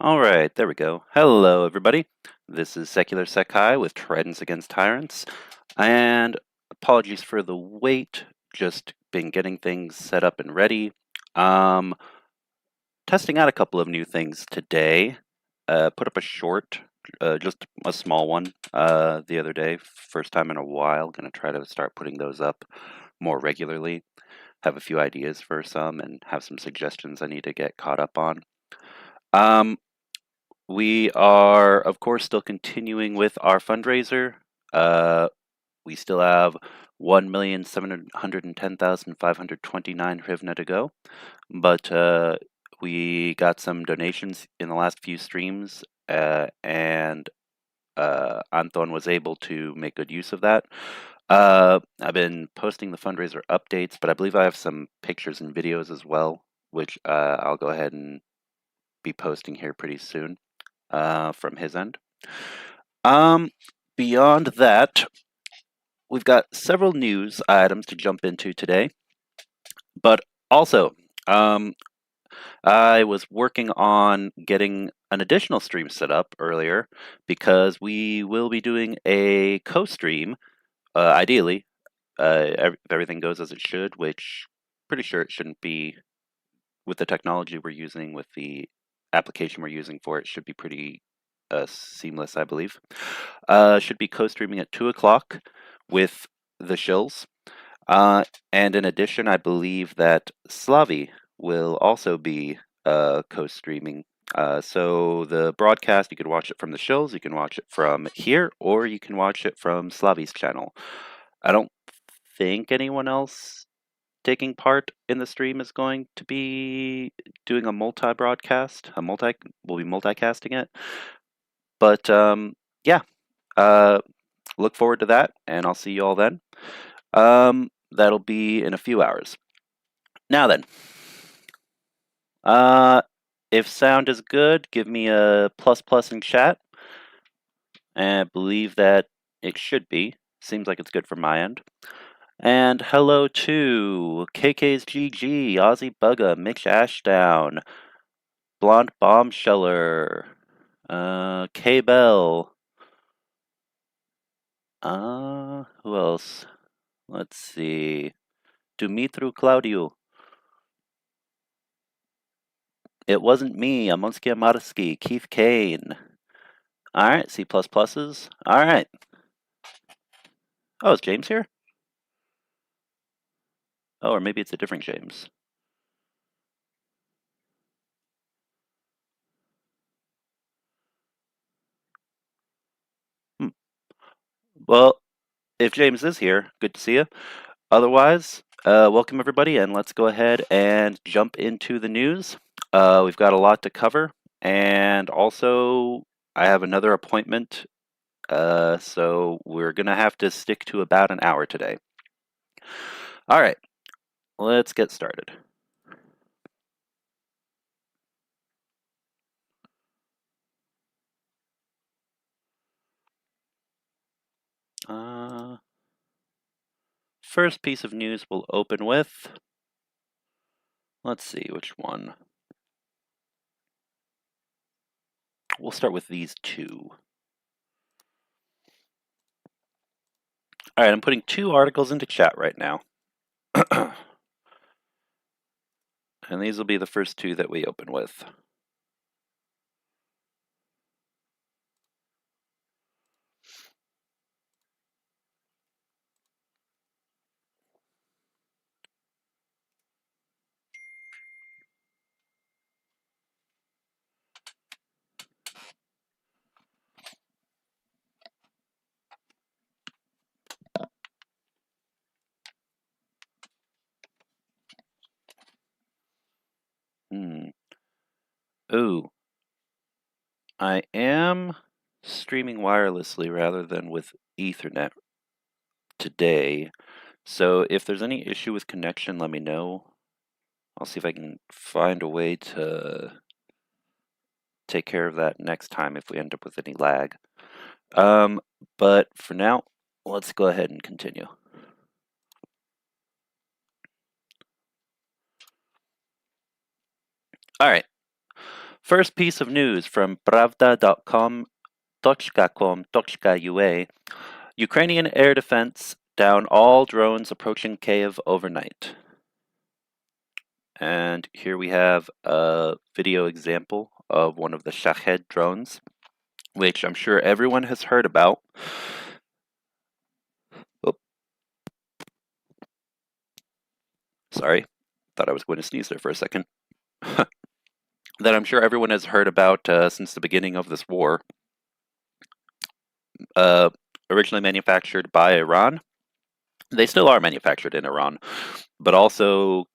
Alright, there we go. Hello, everybody. This is Secular Sekai with Tridents Against Tyrants. And apologies for the wait, just been getting things set up and ready. Testing out a couple of new things today. Put up a short, just a small one, the other day. First time in a while. Gonna try to start putting those up more regularly. Have a few ideas for some and have some suggestions I need to get caught up on. We are, of course, still continuing with our fundraiser. We still have 1,710,529 hryvnia to go, but we got some donations in the last few streams, and Anton was able to make good use of that. I've been posting the fundraiser updates, but I believe I have some pictures and videos as well, which I'll go ahead and be posting here pretty soon. From his end. Beyond that, we've got several news items to jump into today, but also, I was working on getting an additional stream set up earlier because we will be doing a co-stream, ideally, if everything goes as it should, which pretty sure it shouldn't be with the technology we're using, with the application we're using for it, should be pretty seamless, I believe. Should be co-streaming at 2 o'clock with the shills. And in addition, I believe that Slavi will also be co-streaming. So the broadcast, you can watch it from the shills, you can watch it from here, or you can watch it from Slavi's channel. I don't think anyone else taking part in the stream is going to be doing a multi-broadcast. We'll be multicasting it. But yeah, look forward to that, and I'll see you all then. That'll be in a few hours. Now then, if sound is good, give me a ++ in chat. And I believe that it should be. Seems like it's good from my end. And hello to KK's GG, Ozzy Bugga, Mitch Ashdown, Blonde Bombsheller, K-Bell. Who else? Let's see. Dumitru Claudiu. It wasn't me. Amonsky Amarsky. Keith Kane. Alright, C++s. Alright. Oh, is James here? Oh, or maybe it's a different James. Well, if James is here, good to see you. Otherwise, welcome everybody, and let's go ahead and jump into the news. We've got a lot to cover, and also I have another appointment, so we're gonna have to stick to about an hour today. All right, let's get started. First piece of news we'll open with, let's see which one. We'll start with these two. All right, I'm putting 2 articles into chat right now. And these will be the first 2 that we open with. Ooh. I am streaming wirelessly rather than with Ethernet today. So if there's any issue with connection, let me know. I'll see if I can find a way to take care of that next time if we end up with any lag. But for now, let's go ahead and continue. All right. First piece of news from pravda.com.ua. Ukrainian air defense down all drones approaching Kyiv overnight. And here we have a video example of one of the Shahed drones, which I'm sure everyone has heard about. Oh, sorry, thought I was going to sneeze there for a second. That I'm sure everyone has heard about since the beginning of this war. Originally manufactured by Iran. They still are manufactured in Iran, but also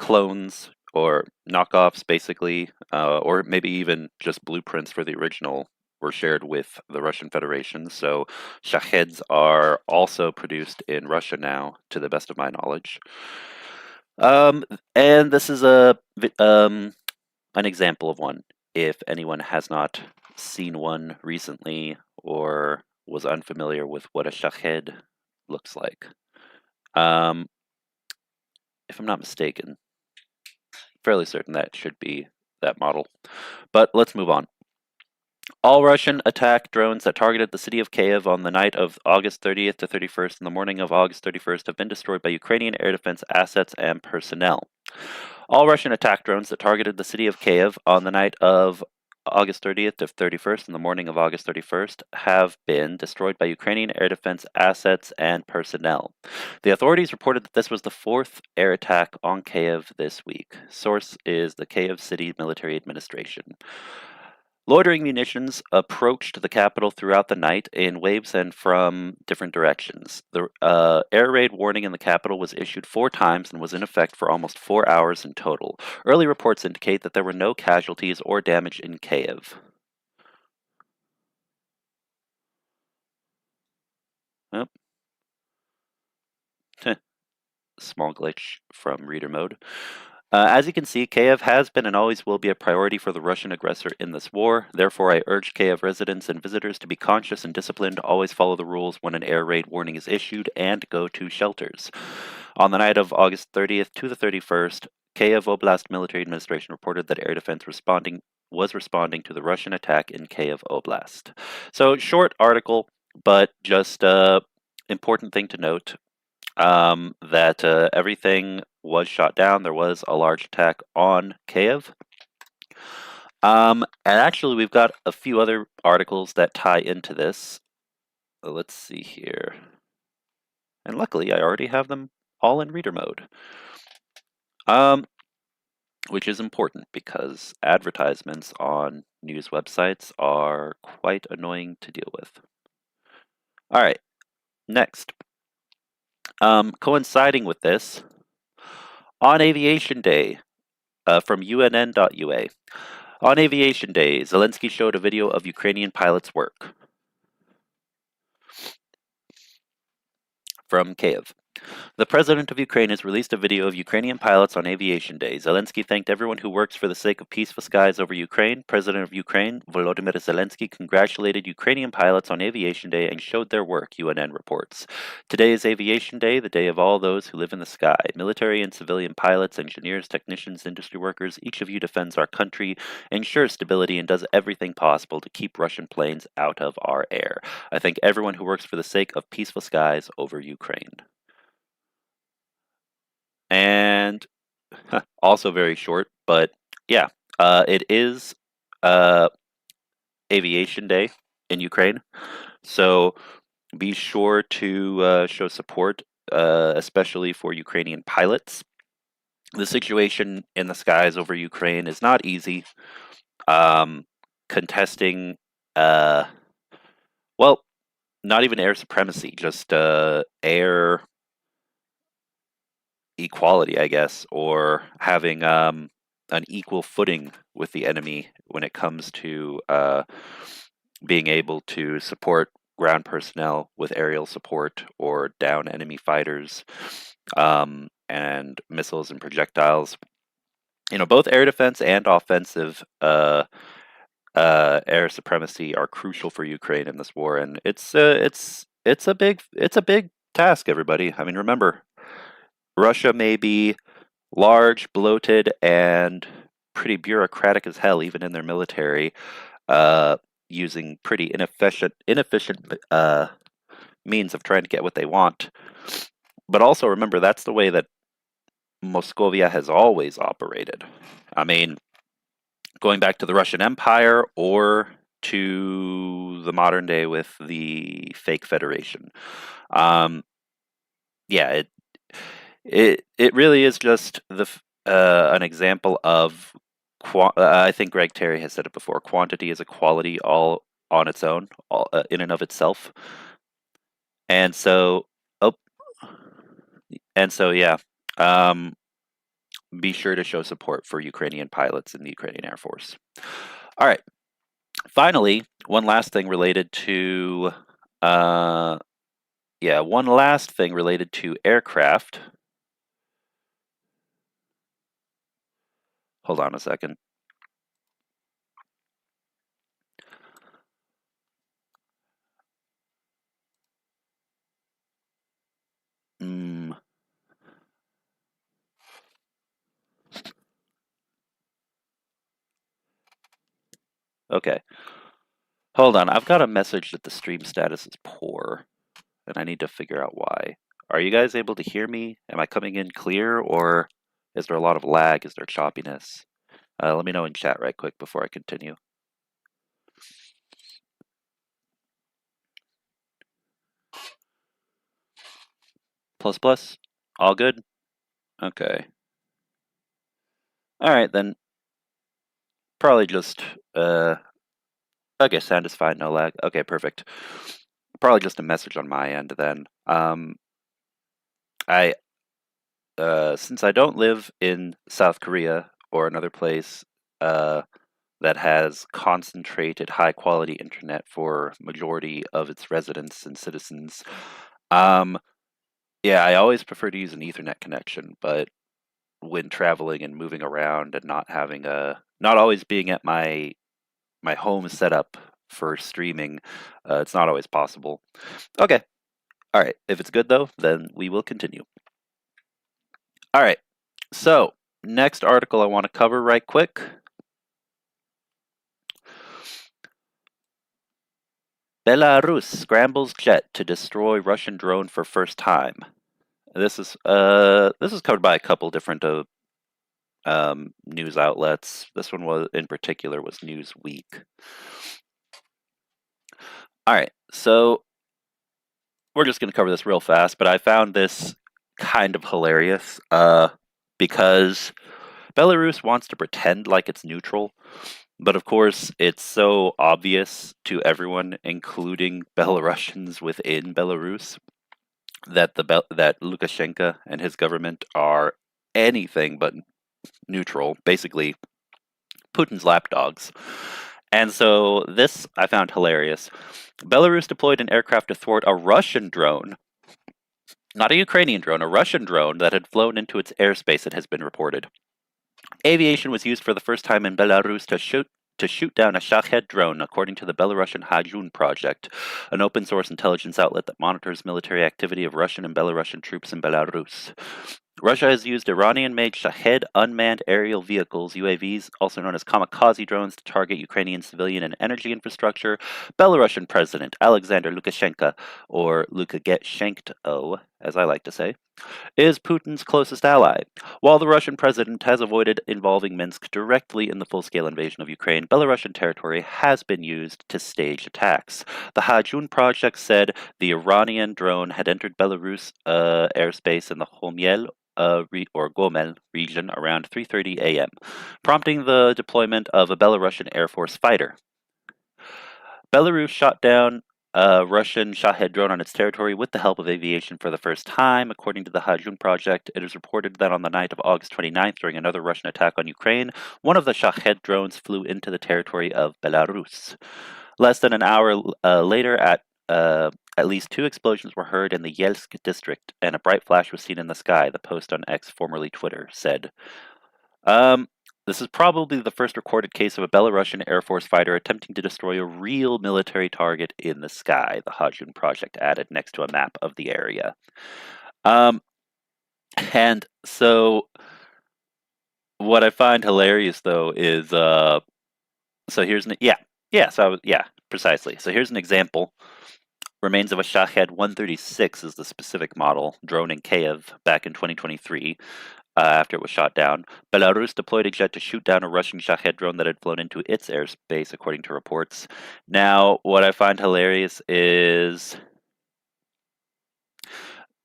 clones or knockoffs, basically, or maybe even just blueprints for the original were shared with the Russian Federation. So Shaheds are also produced in Russia now, to the best of my knowledge. And this is an example of one. If anyone has not seen one recently or was unfamiliar with what a Shahed looks like. If I'm not mistaken, fairly certain that should be that model. But let's move on. All Russian attack drones that targeted the city of Kyiv on the night of August 30th to 31st and the morning of August 31st have been destroyed by Ukrainian air defense assets and personnel. All Russian attack drones that targeted the city of Kyiv on the night of August 30th to 31st and the morning of August 31st have been destroyed by Ukrainian air defense assets and personnel. The authorities reported that this was the fourth air attack on Kyiv this week. Source is the Kyiv City Military Administration. Loitering munitions approached the capital throughout the night in waves and from different directions. The air raid warning in the capital was issued 4 times and was in effect for almost 4 hours in total. Early reports indicate that there were no casualties or damage in Kyiv. Oh. Small glitch from reader mode. As you can see, Kyiv has been and always will be a priority for the Russian aggressor in this war. Therefore, I urge Kyiv residents and visitors to be conscious and disciplined, always follow the rules when an air raid warning is issued, and go to shelters. On the night of August 30th to the 31st, Kyiv Oblast Military Administration reported that air defense was responding to the Russian attack in Kyiv Oblast. So, short article, but just important thing to note. That everything was shot down. There was a large attack on Kyiv. And actually, we've got a few other articles that tie into this. Let's see here. And luckily, I already have them all in reader mode. Which is important because advertisements on news websites are quite annoying to deal with. All right, next. Coinciding with this, on Aviation Day, from UNN.ua. On Aviation Day, Zelensky showed a video of Ukrainian pilots' work. From Kyiv. The president of Ukraine has released a video of Ukrainian pilots on Aviation Day. Zelensky thanked everyone who works for the sake of peaceful skies over Ukraine. President of Ukraine, Volodymyr Zelensky, congratulated Ukrainian pilots on Aviation Day and showed their work, UNN reports. Today is Aviation Day, the day of all those who live in the sky. Military and civilian pilots, engineers, technicians, industry workers, each of you defends our country, ensures stability, and does everything possible to keep Russian planes out of our air. I thank everyone who works for the sake of peaceful skies over Ukraine. And also very short, but yeah, it is Aviation Day in Ukraine, so be sure to show support, especially for Ukrainian pilots. The situation in the skies over Ukraine is not easy. Contesting, well, not even air supremacy, just air equality, I guess, or having an equal footing with the enemy when it comes to being able to support ground personnel with aerial support or down enemy fighters and missiles and projectiles. You know, both air defense and offensive air supremacy are crucial for Ukraine in this war, and it's a big task, everybody. I mean, remember, Russia may be large, bloated, and pretty bureaucratic as hell, even in their military, using pretty inefficient means of trying to get what they want. But also remember, that's the way that Moscovia has always operated. I mean, going back to the Russian Empire or to the modern day with the fake Federation. Yeah, it really is just an example of I think Greg Terry has said it before. Quantity is a quality all on its own, all, in and of itself. And so, oh, and so yeah. Um, be sure to show support for Ukrainian pilots in the Ukrainian Air Force. All right. Finally, one last thing related to, one last thing related to aircraft. Hold on a second. Okay. Hold on. I've got a message that the stream status is poor, and I need to figure out why. Are you guys able to hear me? Am I coming in clear, or is there a lot of lag? Is there choppiness? Let me know in chat right quick before I continue. Plus plus? All good? Okay. All right, then. Probably just, okay, sound is fine, no lag. Okay, perfect. Probably just a message on my end then. I since I don't live in South Korea or another place that has concentrated high quality internet for majority of its residents and citizens, yeah, I always prefer to use an Ethernet connection, but when traveling and moving around and not always being at my home setup for streaming, it's not always possible. Okay. All right. If it's good though, then we will continue. All right. So, next article I want to cover right quick. Belarus scrambles jet to destroy Russian drone for first time. This is covered by a couple different news outlets. This one was in particular was Newsweek. All right, so we're just going to cover this real fast, but I found this kind of hilarious because Belarus wants to pretend like it's neutral, but of course it's so obvious to everyone, including Belarusians within Belarus, that that Lukashenko and his government are anything but neutral, basically Putin's lapdogs. And so this I found hilarious. Belarus deployed an aircraft to thwart a Russian drone, not a Ukrainian drone, a Russian drone that had flown into its airspace, it has been reported. Aviation was used for the first time in Belarus to shoot down a Shahed drone, according to the Belarusian Hajun Project, an open-source intelligence outlet that monitors military activity of Russian and Belarusian troops in Belarus. Russia has used Iranian-made Shahed unmanned aerial vehicles, UAVs, also known as kamikaze drones, to target Ukrainian civilian and energy infrastructure. Belarusian President Alexander Lukashenko, or Lukashenko, as I like to say, is Putin's closest ally. While the Russian president has avoided involving Minsk directly in the full-scale invasion of Ukraine, Belarusian territory has been used to stage attacks. The Hajun project said the Iranian drone had entered Belarus airspace in the Homiel or Gomel region around 3:30 a.m., prompting the deployment of a Belarusian Air Force fighter. Belarus shot down a Russian Shahed drone on its territory with the help of aviation for the first time. According to the Hajun Project, it is reported that on the night of August 29th, during another Russian attack on Ukraine, one of the Shahed drones flew into the territory of Belarus. Less than an hour later, at least two explosions were heard in the Yelsk district, and a bright flash was seen in the sky, the post on X, formerly Twitter, said. This is probably the first recorded case of a Belarusian Air Force fighter attempting to destroy a real military target in the sky, the Hajun Project added next to a map of the area. And so What I find hilarious though is so here's an yeah, so yeah, precisely. So here's an example. Remains of a Shahed 136 is the specific model, drone in Kyiv back in 2023 after it was shot down. Belarus deployed a jet to shoot down a Russian Shahed drone that had flown into its airspace, according to reports. Now, what I find hilarious is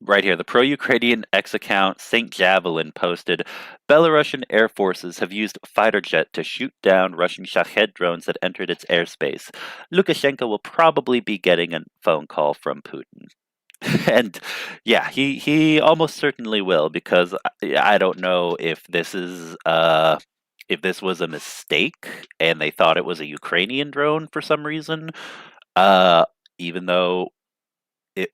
right here, the pro-Ukrainian X account Saint Javelin posted, Belarusian air forces have used fighter jet to shoot down Russian Shahed drones that entered its airspace. Lukashenko will probably be getting a phone call from Putin. And yeah, he almost certainly will, because I don't know if this was a mistake and they thought it was a Ukrainian drone for some reason, uh, even though it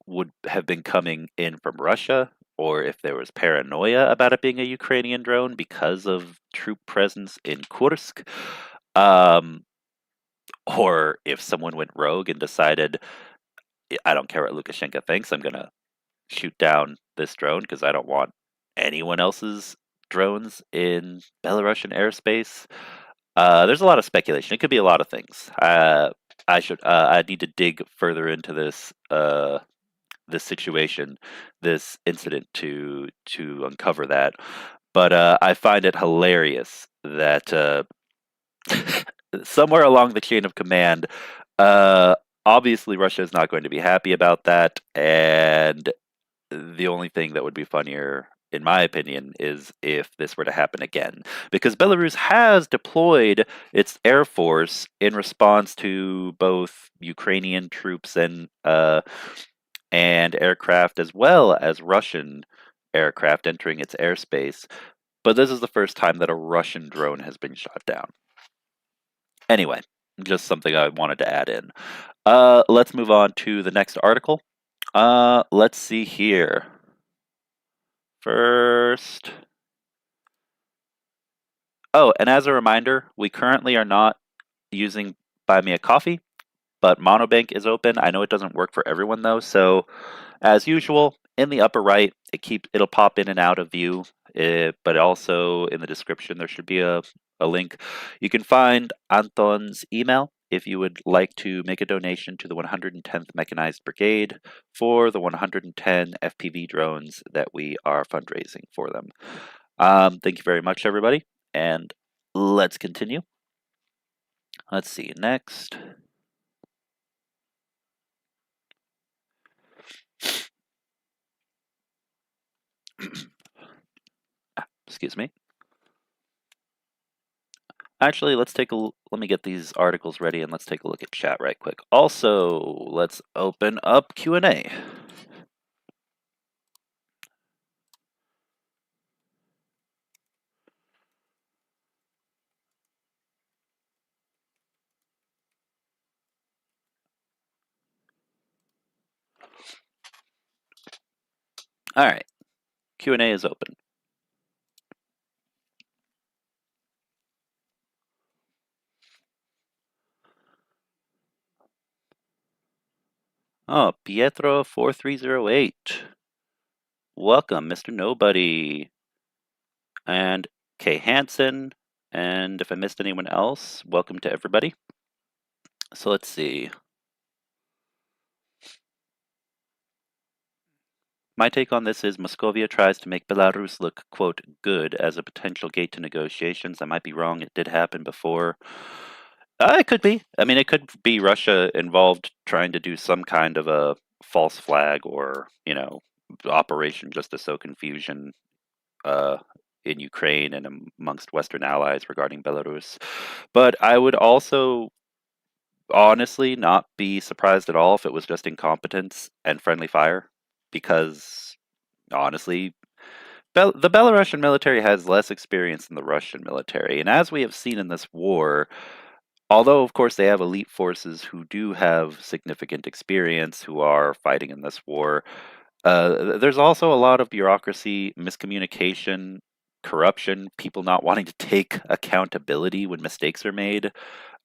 would have been coming in from Russia, or if there was paranoia about it being a Ukrainian drone because of troop presence in Kursk, um, or if someone went rogue and decided, I don't care what Lukashenko thinks, I'm gonna shoot down this drone because I don't want anyone else's drones in Belarusian airspace. There's a lot of speculation. It could be a lot of things. I need to dig further into this situation, this incident to uncover that. But I find it hilarious that somewhere along the chain of command, uh, obviously Russia is not going to be happy about that, and the only thing that would be funnier, in my opinion, is if this were to happen again. Because Belarus has deployed its air force in response to both Ukrainian troops and aircraft, as well as Russian aircraft entering its airspace. But this is the first time that a Russian drone has been shot down. Anyway, just something I wanted to add in. Let's move on to the next article. Let's see here. First. Oh, and as a reminder, we currently are not using Buy Me a Coffee, but Monobank is open. I know it doesn't work for everyone though, so as usual, in the upper right, it'll pop in and out of view, but also in the description there should be a link. You can find Anton's email if you would like to make a donation to the 110th Mechanized Brigade for the 110 FPV drones that we are fundraising for them. Thank you very much, everybody, and let's continue. Let's see, next. Excuse me. Actually, let me get these articles ready and let's take a look at chat right quick. Also, let's open up Q&A. All right, Q&A is open. Oh, Pietro4308. Welcome, Mr. Nobody. And Kay Hansen. And if I missed anyone else, welcome to everybody. So let's see. My take on this is Moscovia tries to make Belarus look, quote, good as a potential gate to negotiations. I might be wrong. It did happen before. It could be. I mean, it could be Russia involved trying to do some kind of a false flag or, operation just to sow confusion uh, in Ukraine and amongst Western allies regarding Belarus. But I would also honestly not be surprised at all if it was just incompetence and friendly fire, because honestly, the Belarusian military has less experience than the Russian military. And as we have seen in this war, although, of course, they have elite forces who do have significant experience who are fighting in this war, there's also a lot of bureaucracy, miscommunication, corruption, people not wanting to take accountability when mistakes are made.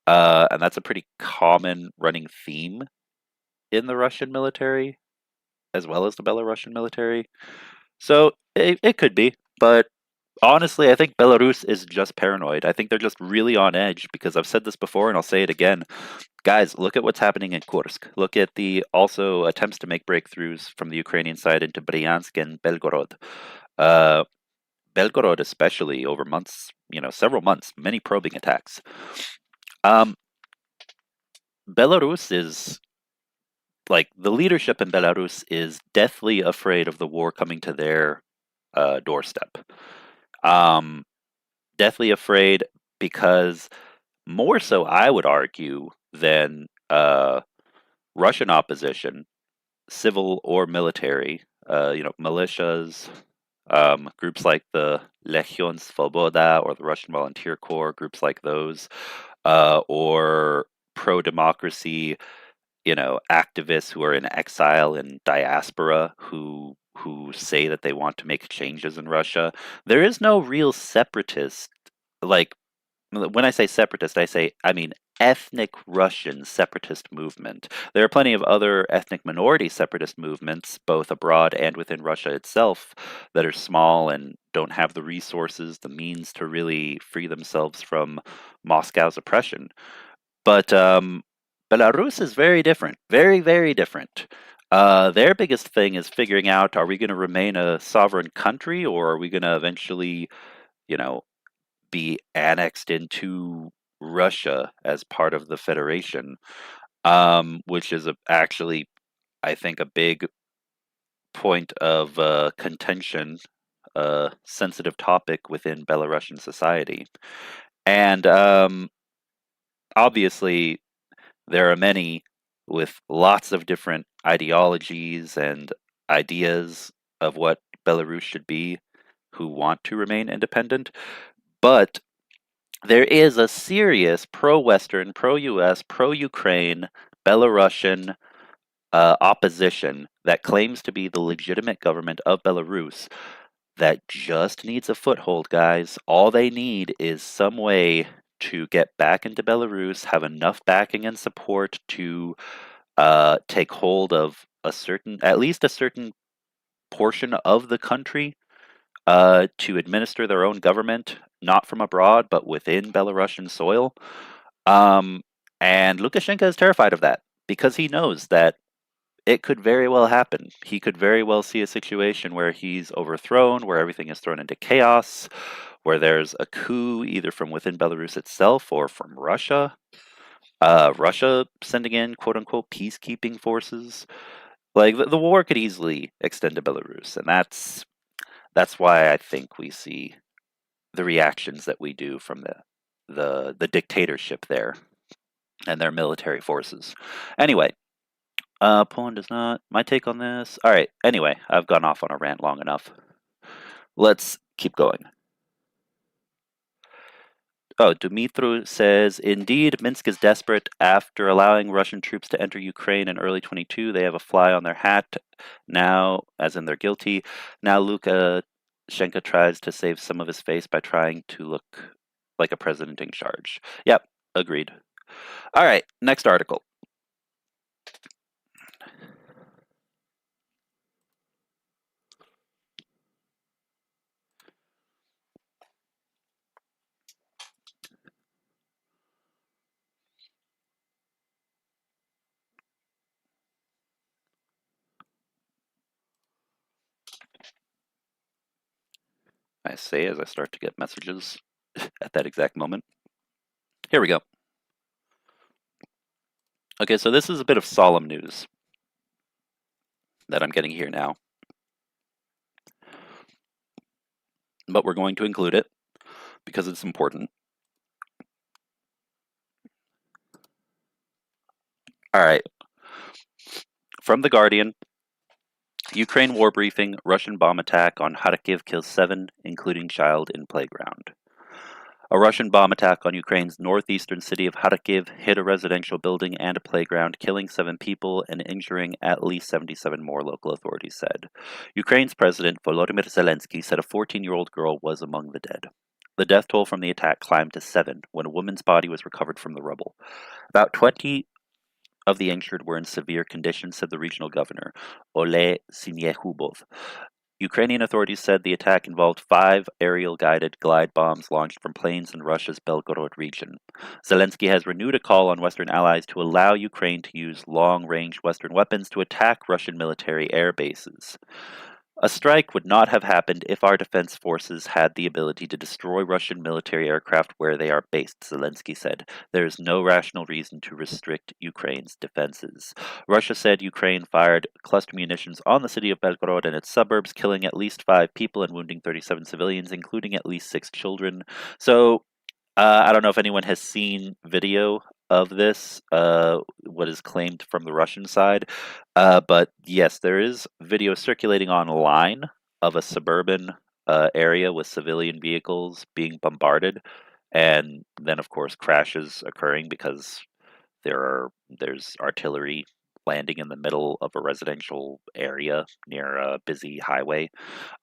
And that's a pretty common running theme in the Russian military, as well as the Belarusian military. So it could be, but Honestly, I think Belarus is just paranoid. I think they're just really on edge because I've said this before and I'll say it again. Guys, look at what's happening in Kursk. Look at the also attempts to make breakthroughs from the Ukrainian side into Bryansk and Belgorod. Uh, Belgorod, especially over months, several months, many probing attacks. Um, Belarus is like the leadership in Belarus is deathly afraid of the war coming to their doorstep. Um, Deathly afraid because more so, I would argue, than Russian opposition, civil or military, militias, groups like the Legion Svoboda or the Russian Volunteer Corps, groups like those, or pro democracy, activists who are in exile and diaspora who say that they want to make changes in Russia. There is no real separatist, like when I say separatist, I mean ethnic Russian separatist movement. There are plenty of other ethnic minority separatist movements, both abroad and within Russia itself, that are small and don't have the resources, the means to really free themselves from Moscow's oppression. But Belarus is very different, very, very different. Their biggest thing is figuring out: are we going to remain a sovereign country, or are we going to eventually, you know, be annexed into Russia as part of the Federation, which is actually, I think, a big point of contention, sensitive topic within Belarusian society. And obviously, there are many with lots of different ideologies and ideas of what Belarus should be who want to remain independent. But there is a serious pro-Western, pro-US, pro-Ukraine, Belarusian opposition that claims to be the legitimate government of Belarus that just needs a foothold, guys. All they need is some way to get back into Belarus, have enough backing and support to take hold of at least a certain portion of the country, to administer their own government, not from abroad, but within Belarusian soil. Um, and Lukashenko is terrified of that because he knows that it could very well happen. He could very well see a situation where he's overthrown, where everything is thrown into chaos, where there's a coup either from within Belarus itself or from Russia. Russia sending in quote unquote peacekeeping forces. Like the war could easily extend to Belarus, and that's why I think we see the reactions that we do from the dictatorship there and their military forces. Anyway, Poland does not. My take on this. All right. Anyway, I've gone off on a rant long enough. Let's keep going. Oh, Dumitru says, indeed, Minsk is desperate. After allowing Russian troops to enter Ukraine in early 22, they have a fly on their hat now, as in they're guilty. Now Lukashenko tries to save some of his face by trying to look like a president in charge. Yep, agreed. All right, next article. I say as I start to get messages at that exact moment. Here we go. Okay, so this is a bit of solemn news that I'm getting here now, but we're going to include it because it's important. All right. From The Guardian, Ukraine war briefing, Russian bomb attack on Kharkiv kills 7, including child in playground. A Russian bomb attack on Ukraine's northeastern city of Kharkiv hit a residential building and a playground, killing 7 people and injuring at least 77 more, local authorities said. Ukraine's President Volodymyr Zelensky said a 14-year-old girl was among the dead. The death toll from the attack climbed to 7 when a woman's body was recovered from the rubble. About 20 of the injured were in severe condition, said the regional governor, Ole Sinyehubov. Ukrainian authorities said the attack involved 5 aerial-guided glide bombs launched from planes in Russia's Belgorod region. Zelensky has renewed a call on Western allies to allow Ukraine to use long-range Western weapons to attack Russian military air bases. A strike would not have happened if our defense forces had the ability to destroy Russian military aircraft where they are based, Zelensky said. There is no rational reason to restrict Ukraine's defenses. Russia said Ukraine fired cluster munitions on the city of Belgorod and its suburbs, killing at least 5 people and wounding 37 civilians, including at least 6 children. So, I don't know if anyone has seen video of this, what is claimed from the Russian side, but yes, there is video circulating online of a suburban area with civilian vehicles being bombarded, and then, of course, crashes occurring because there's artillery landing in the middle of a residential area near a busy highway.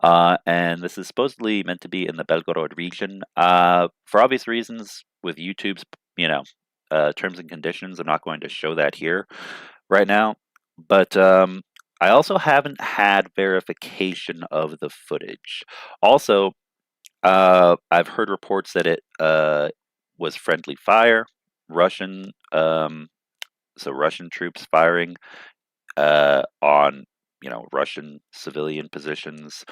And this is supposedly meant to be in the Belgorod region. For obvious reasons, with YouTube's, terms and conditions, I'm not going to show that here right now. But I also haven't had verification of the footage. Also, I've heard reports that it was friendly fire, Russian, so Russian troops firing on Russian civilian positions.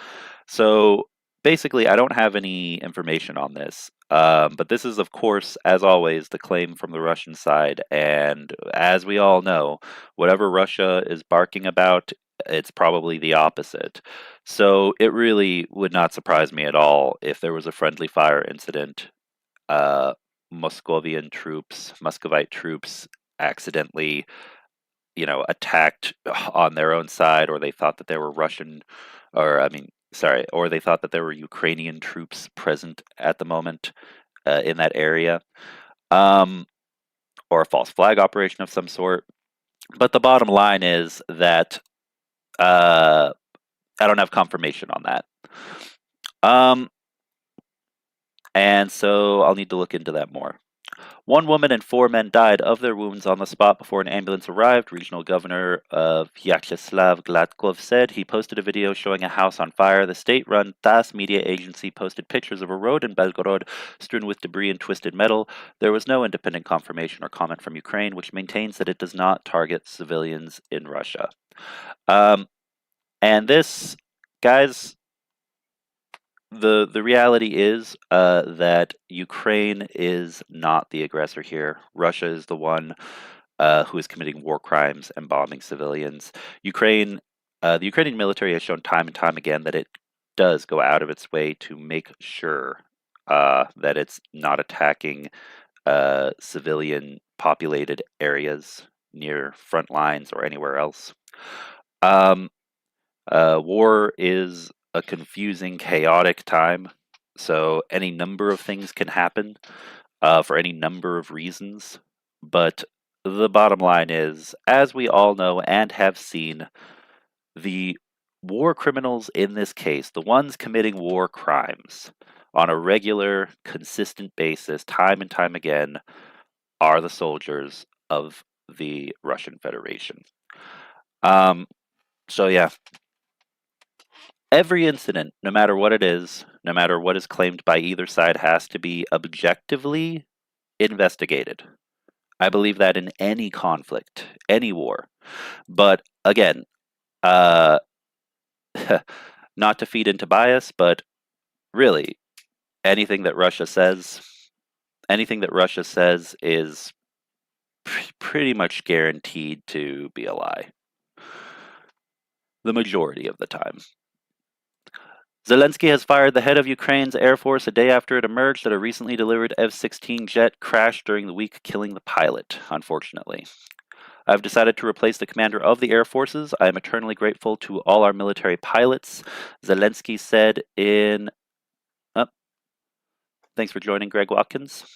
So basically, I don't have any information on this. But this is, of course, as always, the claim from the Russian side. And as we all know, whatever Russia is barking about, it's probably the opposite. So it really would not surprise me at all if there was a friendly fire incident. Uh, Muscovite troops accidentally attacked on their own side, or they thought that there were Russian, or I mean, sorry, or they thought that there were Ukrainian troops present at the moment in that area, um, or a false flag operation of some sort. But the bottom line is that uh, I don't have confirmation on that. Um, and so I'll need to look into that more. 1 woman and 4 men died of their wounds on the spot before an ambulance arrived, regional governor of Vyacheslav Gladkov said. He posted a video showing a house on fire. The state-run TASS media agency posted pictures of a road in Belgorod strewn with debris and twisted metal. There was no independent confirmation or comment from Ukraine, which maintains that it does not target civilians in Russia. And this, guys, the reality is that Ukraine is not the aggressor here. Russia is the one who is committing war crimes and bombing civilians. The Ukrainian military has shown time and time again that it does go out of its way to make sure that it's not attacking civilian populated areas near front lines or anywhere else. War is a confusing, chaotic time, so any number of things can happen for any number of reasons. But the bottom line is, as we all know and have seen, the war criminals in this case, the ones committing war crimes on a regular, consistent basis, time and time again, are the soldiers of the Russian Federation. So yeah, every incident, no matter what it is, no matter what is claimed by either side, has to be objectively investigated. I believe that in any conflict, any war. But again, not to feed into bias, but really, anything that Russia says, is pretty much guaranteed to be a lie. The majority of the time. Zelensky has fired the head of Ukraine's Air Force a day after it emerged that a recently delivered F-16 jet crashed during the week, killing the pilot, unfortunately. I've decided to replace the commander of the Air Forces. I am eternally grateful to all our military pilots, Zelensky said in... Oh, thanks for joining, Greg Watkins.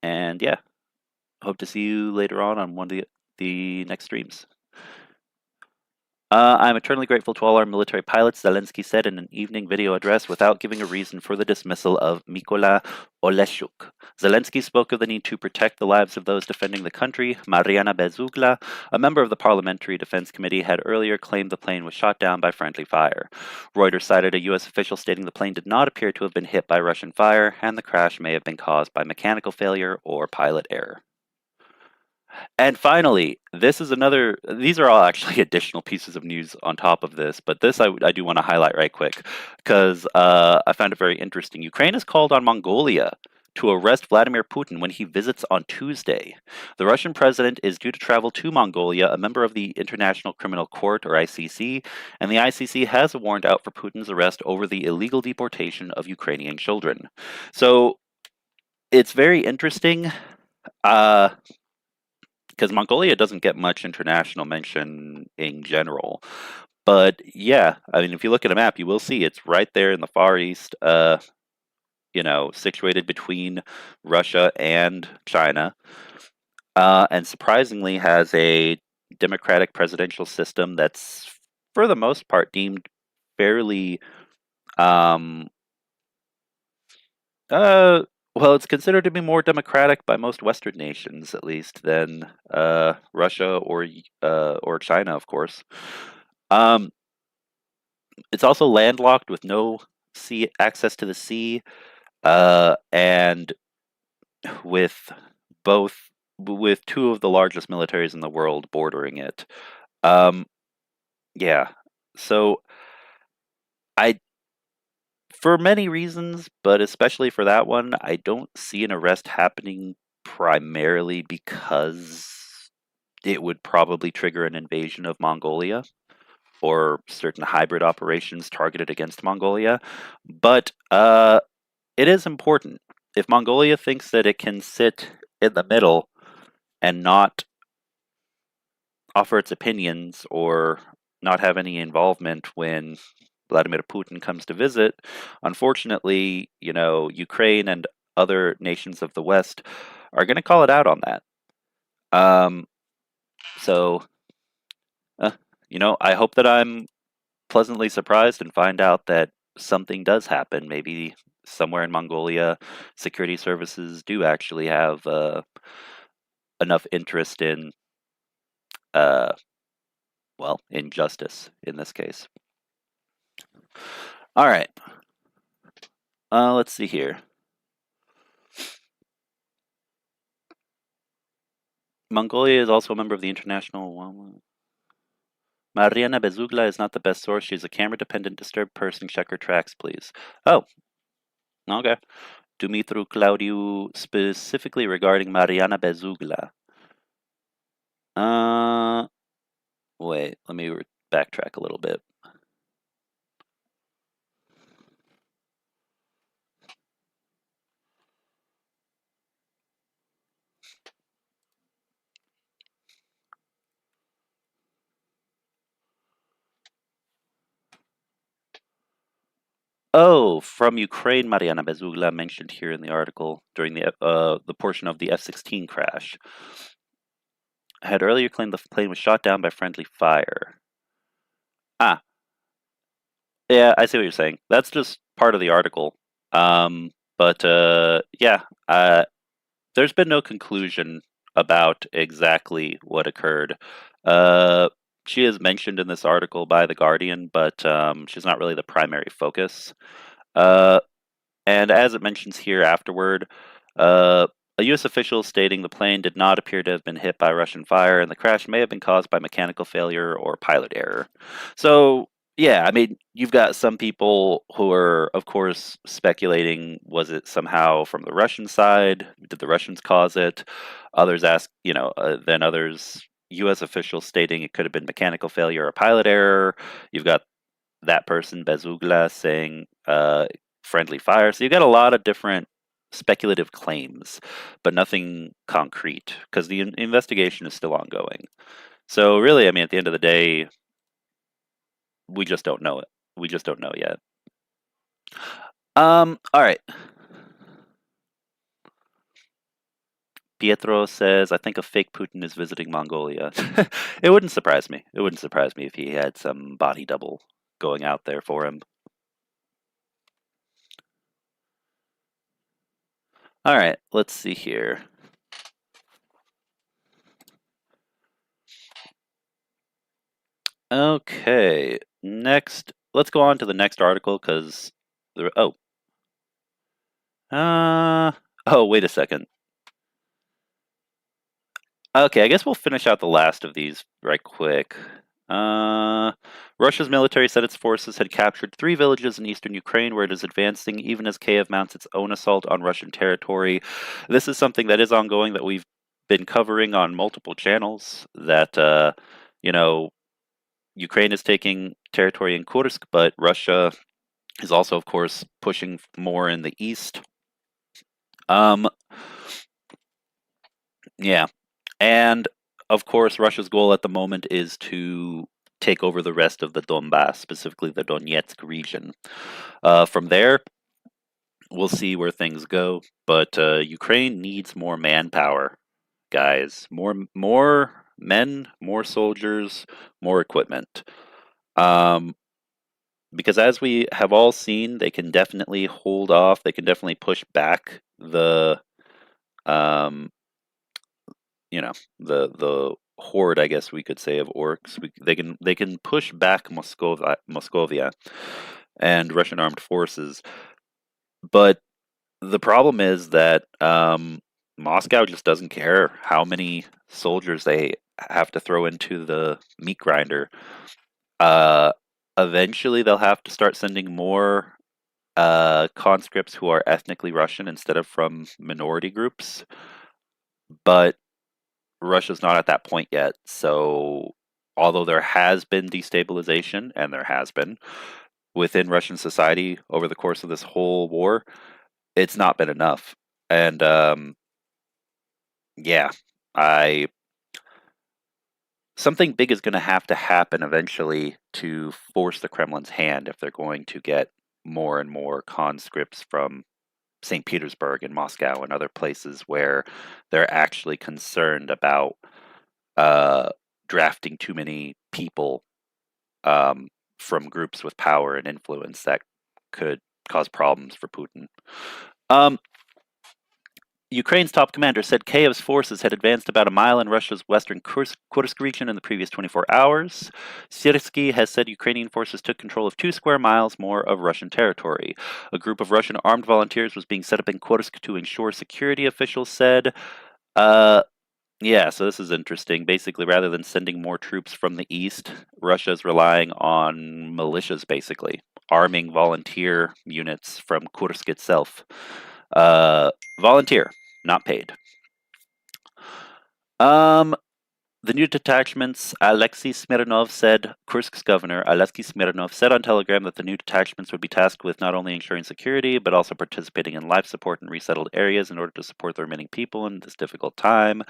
And yeah, hope to see you later on one of the next streams. I'm eternally grateful to all our military pilots, Zelensky said in an evening video address without giving a reason for the dismissal of Mykola Oleshchuk. Zelensky spoke of the need to protect the lives of those defending the country. Mariana Bezugla, a member of the Parliamentary Defense Committee, had earlier claimed the plane was shot down by friendly fire. Reuters cited a U.S. official stating the plane did not appear to have been hit by Russian fire, and the crash may have been caused by mechanical failure or pilot error. And finally, this is another, these are all actually additional pieces of news on top of this, but this I do want to highlight right quick because I found it very interesting. Ukraine has called on Mongolia to arrest Vladimir Putin when he visits on Tuesday. The Russian president is due to travel to Mongolia, a member of the International Criminal Court, or ICC, and the ICC has a warrant out for Putin's arrest over the illegal deportation of Ukrainian children. So it's very interesting. Because Mongolia doesn't get much international mention in general. But yeah, I mean, if you look at a map, you will see it's right there in the Far East, situated between Russia and China, and surprisingly has a democratic presidential system that's, for the most part, deemed fairly um, well, it's considered to be more democratic by most Western nations, at least, than Russia or China, of course. Um, it's also landlocked with no sea access to the sea, and with with two of the largest militaries in the world bordering it. Um, yeah, so I for many reasons, but especially for that one, I don't see an arrest happening primarily because it would probably trigger an invasion of Mongolia or certain hybrid operations targeted against Mongolia. But it is important. If Mongolia thinks that it can sit in the middle and not offer its opinions or not have any involvement when Vladimir Putin comes to visit, unfortunately, Ukraine and other nations of the West are going to call it out on that. Um, so, uh, I hope that I'm pleasantly surprised and find out that something does happen. Maybe somewhere in Mongolia, security services do actually have enough interest in, uh, in justice in this case. All right. Let's see here. Mongolia is also a member of the international. Mariana Bezugla is not the best source. She's a camera-dependent, disturbed person. Check her tracks, please. Oh, okay. Dumitru Claudiu specifically regarding Mariana Bezugla. Wait, let me backtrack a little bit. Oh, from Ukraine, Mariana Bezugla mentioned here in the article during the portion of the F-16 crash had earlier claimed the plane was shot down by friendly fire. Ah, yeah, I see what you're saying. That's just part of the article. But yeah, there's been no conclusion about exactly what occurred. Uh, she is mentioned in this article by The Guardian, but she's not really the primary focus. Uh, and as it mentions here afterward, uh, a U.S. official stating the plane did not appear to have been hit by Russian fire, and the crash may have been caused by mechanical failure or pilot error. So, yeah, I mean, you've got some people who are, of course, speculating, was it somehow from the Russian side? Did the Russians cause it? Others ask, then others, U.S. officials stating it could have been mechanical failure or pilot error. You've got that person, Bezugla, saying friendly fire. So you got a lot of different speculative claims, but nothing concrete because the investigation is still ongoing. So really, I mean, at the end of the day, we just don't know it. We just don't know yet. All right. Pietro says, I think a fake Putin is visiting Mongolia. It wouldn't surprise me. It wouldn't surprise me if he had some body double going out there for him. All right, let's see here. Okay, next, let's go on to the next article because wait a second. Okay, I guess we'll finish out the last of these right quick. Russia's military said its forces had captured 3 villages in eastern Ukraine where it is advancing even as Kyiv mounts its own assault on Russian territory. This is something that is ongoing that we've been covering on multiple channels, that, Ukraine is taking territory in Kursk, but Russia is also, of course, pushing more in the east. Yeah. And of course, Russia's goal at the moment is to take over the rest of the Donbass, specifically the Donetsk region. From there, we'll see where things go. But Ukraine needs more manpower, guys. More men, more soldiers, more equipment. Because as we have all seen, they can definitely hold off. They can definitely push back the um, the horde, I guess we could say, of orcs. They can push back Moscovia and Russian armed forces, but the problem is that Moscow just doesn't care how many soldiers they have to throw into the meat grinder. Uh, Eventually, they'll have to start sending more conscripts who are ethnically Russian instead of from minority groups, but Russia's not at that point yet. So, although there has been destabilization, and there has been within Russian society over the course of this whole war, it's not been enough. And yeah, I something big is going to happen eventually to force the Kremlin's hand if they're going to get more and more conscripts from St. Petersburg and Moscow and other places where they're actually concerned about uh, drafting too many people from groups with power and influence that could cause problems for Putin. Um, Ukraine's top commander said Kyiv's forces had advanced about a mile in Russia's western Kursk region in the previous 24 hours. Syrsky has said Ukrainian forces took control of 2 square miles more of Russian territory. A group of Russian armed volunteers was being set up in Kursk to ensure security, officials said. Yeah, so this is interesting. Basically, rather than sending more troops from the east, Russia's relying on militias, basically, arming volunteer units from Kursk itself. Volunteer, not paid. The new detachments, Kursk's governor, Alexei Smirnov, said on Telegram that the new detachments would be tasked with not only ensuring security, but also participating in life support in resettled areas in order to support the remaining people in this difficult time.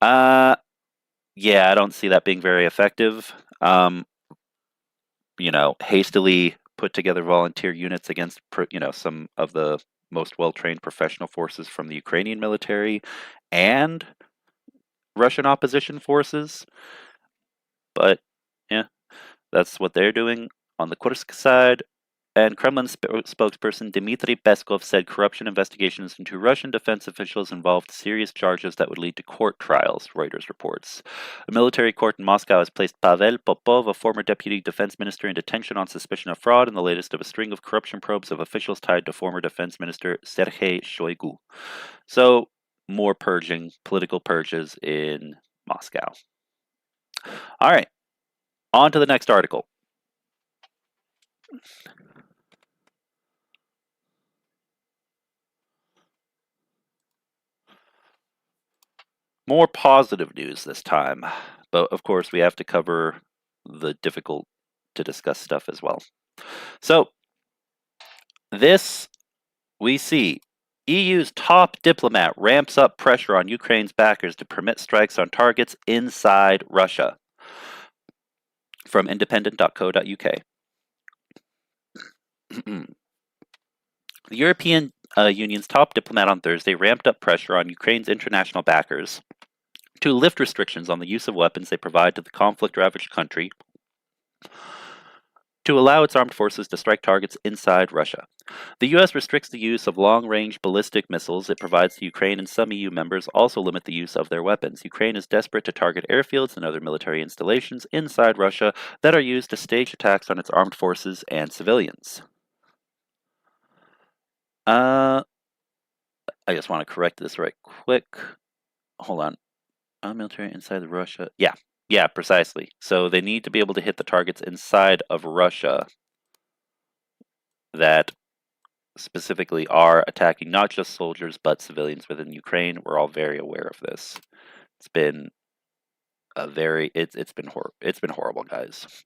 Yeah, I don't see that being very effective. Hastily put together volunteer units against, some of the most well-trained professional forces from the Ukrainian military and Russian opposition forces. But yeah, that's what they're doing on the Kursk side. And Kremlin spokesperson Dmitry Peskov said corruption investigations into Russian defense officials involved serious charges that would lead to court trials, Reuters reports. A military court in Moscow has placed Pavel Popov, a former deputy defense minister, in detention on suspicion of fraud in the latest of a string of corruption probes of officials tied to former defense minister Sergei Shoigu. So, more purging, political purges in Moscow. All right, on to the next article. More positive news this time, but of course we have to cover the difficult to discuss stuff as well. So, this we see EU's top diplomat ramps up pressure on Ukraine's backers to permit strikes on targets inside Russia. From independent.co.uk. The European Union's top diplomat on Thursday ramped up pressure on Ukraine's international backers to lift restrictions on the use of weapons they provide to the conflict-ravaged country to allow its armed forces to strike targets inside Russia. The U.S. restricts the use of long-range ballistic missiles it provides to Ukraine, and some EU members also limit the use of their weapons. Ukraine is desperate to target airfields and other military installations inside Russia that are used to stage attacks on its armed forces and civilians. I just want to correct this right quick. Hold on. Military inside Russia. Yeah, precisely. So they need to be able to hit the targets inside of Russia that specifically are attacking not just soldiers but civilians within Ukraine. We're all very aware of this. It's been it's been horrible, guys.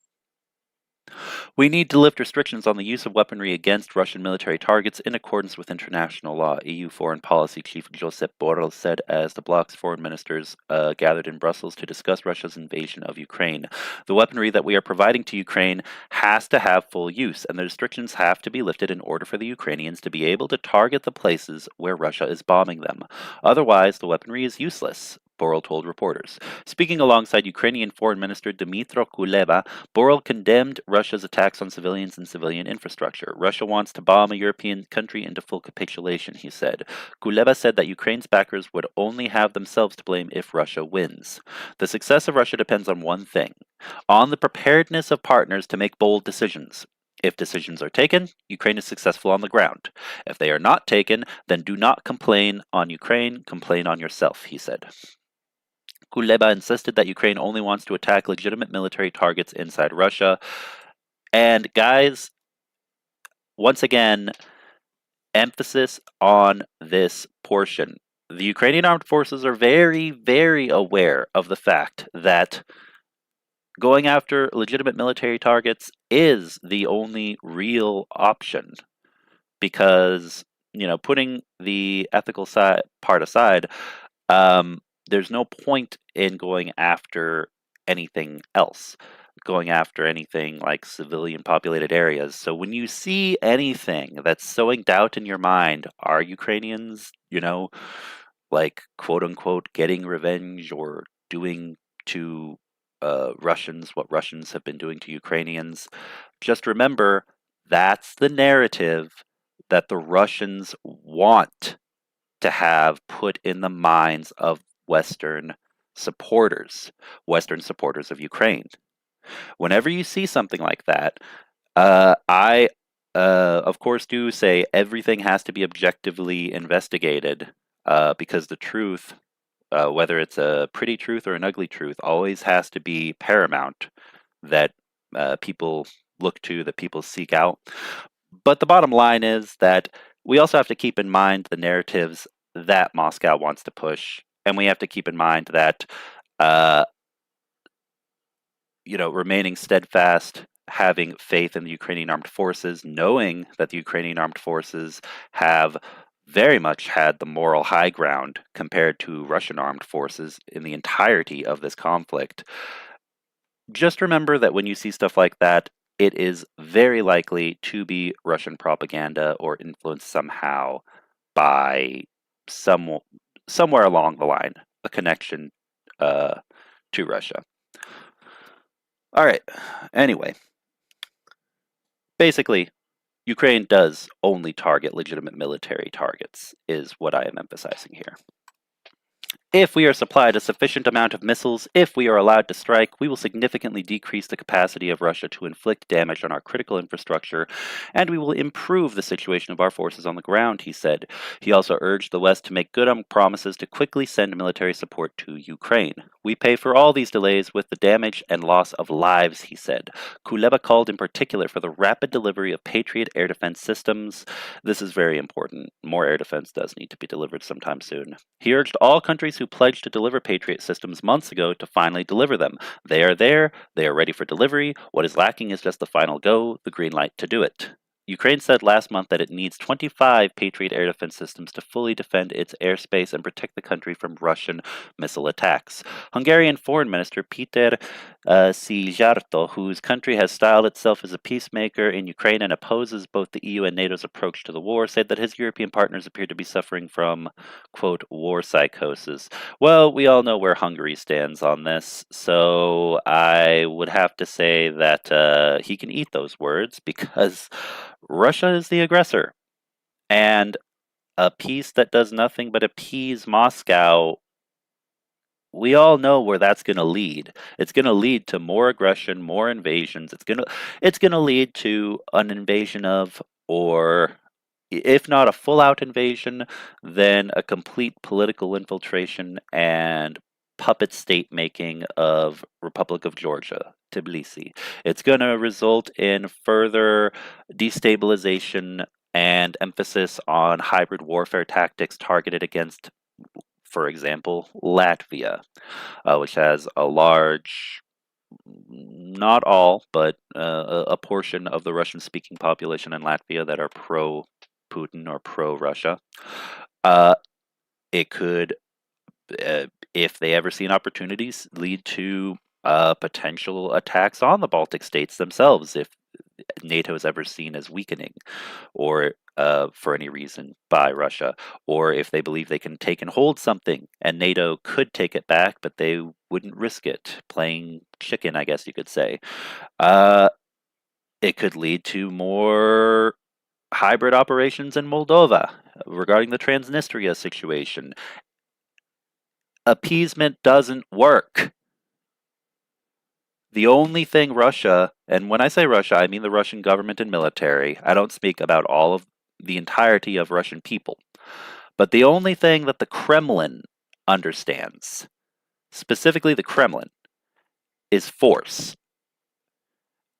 We need to lift restrictions on the use of weaponry against Russian military targets in accordance with international law, EU Foreign Policy Chief Josep Borrell said as the bloc's foreign ministers gathered in Brussels to discuss Russia's invasion of Ukraine. The weaponry that we are providing to Ukraine has to have full use, and the restrictions have to be lifted in order for the Ukrainians to be able to target the places where Russia is bombing them. Otherwise, the weaponry is useless, Borrell told reporters. Speaking alongside Ukrainian Foreign Minister Dmytro Kuleba, Borrell condemned Russia's attacks on civilians and civilian infrastructure. Russia wants to bomb a European country into full capitulation, he said. Kuleba said that Ukraine's backers would only have themselves to blame if Russia wins. The success of Russia depends on one thing: on the preparedness of partners to make bold decisions. If decisions are taken, Ukraine is successful on the ground. If they are not taken, then do not complain on Ukraine, complain on yourself, he said. Kuleba insisted that Ukraine only wants to attack legitimate military targets inside Russia. And guys, once again, emphasis on this portion. The Ukrainian armed forces are very, very aware of the fact that going after legitimate military targets is the only real option, because, putting the ethical part aside, there's no point in going after anything else, going after anything like civilian populated areas. So when you see anything that's sowing doubt in your mind, are Ukrainians, like quote unquote getting revenge or doing to Russians what Russians have been doing to Ukrainians, just remember that's the narrative that the Russians want to have put in the minds of Western supporters of Ukraine. Whenever you see something like that, I, of course, do say everything has to be objectively investigated, because the truth, whether it's a pretty truth or an ugly truth, always has to be paramount, that people look to, that people seek out. But the bottom line is that we also have to keep in mind the narratives that Moscow wants to push, and we have to keep in mind that, remaining steadfast, having faith in the Ukrainian armed forces, knowing that the Ukrainian armed forces have very much had the moral high ground compared to Russian armed forces in the entirety of this conflict. Just remember that when you see stuff like that, it is very likely to be Russian propaganda or influenced somehow by somewhere along the line, a connection to Russia. All right. Anyway, basically, Ukraine does only target legitimate military targets, is what I am emphasizing here. If we are supplied a sufficient amount of missiles, if we are allowed to strike, we will significantly decrease the capacity of Russia to inflict damage on our critical infrastructure, and we will improve the situation of our forces on the ground, he said. He also urged the West to make good on promises to quickly send military support to Ukraine. We pay for all these delays with the damage and loss of lives, he said. Kuleba called in particular for the rapid delivery of Patriot air defense systems. This is very important. More air defense does need to be delivered sometime soon. He urged all countries who pledged to deliver Patriot systems months ago to finally deliver them. They are there, they are ready for delivery. What is lacking is just the final go, the green light to do it. Ukraine said last month that it needs 25 Patriot air defense systems to fully defend its airspace and protect the country from Russian missile attacks. Hungarian Foreign Minister Peter Sijarto, whose country has styled itself as a peacemaker in Ukraine and opposes both the EU and NATO's approach to the war, said that his European partners appear to be suffering from, quote, war psychosis. Well, we all know where Hungary stands on this, so I would have to say that he can eat those words because Russia is the aggressor. And a peace that does nothing but appease Moscow, we all know where that's going to lead. It's going to lead to more aggression, more invasions. It's going to lead to an invasion of, or if not a full out invasion, then a complete political infiltration and puppet state making of Republic of Georgia, Tbilisi. It's going to result in further destabilization and emphasis on hybrid warfare tactics targeted against, for example, Latvia, which has a large, not all, but a portion of the Russian speaking population in Latvia that are pro Putin or pro Russia. It could, if they ever see an opportunities, lead to potential attacks on the Baltic states themselves if NATO is ever seen as weakening, or for any reason by Russia, or if they believe they can take and hold something, and NATO could take it back, but they wouldn't risk it. Playing chicken, I guess you could say. It could lead to more hybrid operations in Moldova regarding the Transnistria situation. Appeasement doesn't work. The only thing Russia, and when I say Russia, I mean the Russian government and military. I don't speak about all of the entirety of Russian people. But the only thing that the Kremlin understands, specifically the Kremlin, is force.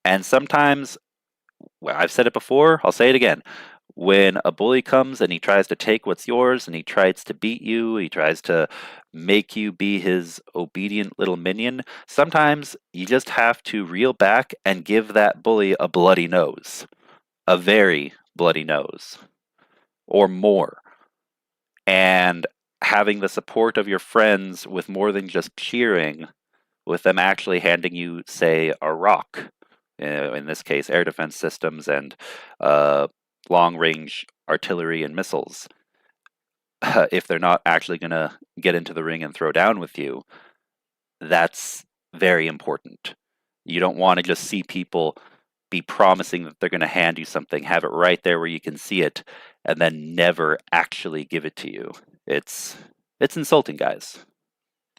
And sometimes, well, I've said it before, I'll say it again. When a bully comes and he tries to take what's yours and he tries to beat you, he tries to make you be his obedient little minion, sometimes you just have to reel back and give that bully a bloody nose. A very bloody nose. Or more. And having the support of your friends with more than just cheering, with them actually handing you, say, a rock. In this case, air defense systems and long-range artillery and missiles. If they're not actually going to get into the ring and throw down with you, that's very important. You don't want to just see people be promising that they're going to hand you something, have it right there where you can see it, and then never actually give it to you. It's insulting, guys.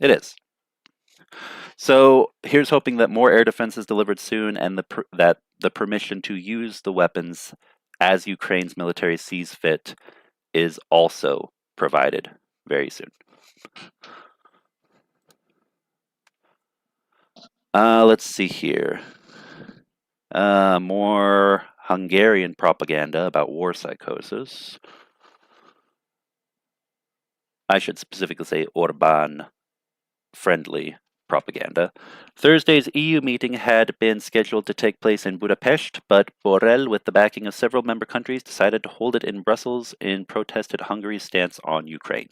It is. So here's hoping that more air defense is delivered soon, and that the permission to use the weapons as Ukraine's military sees fit is also provided very soon. Let's see here. More Hungarian propaganda about war psychosis. I should specifically say Orban-friendly propaganda. Thursday's EU meeting had been scheduled to take place in Budapest, but Borrell, with the backing of several member countries, decided to hold it in Brussels in protest at Hungary's stance on Ukraine.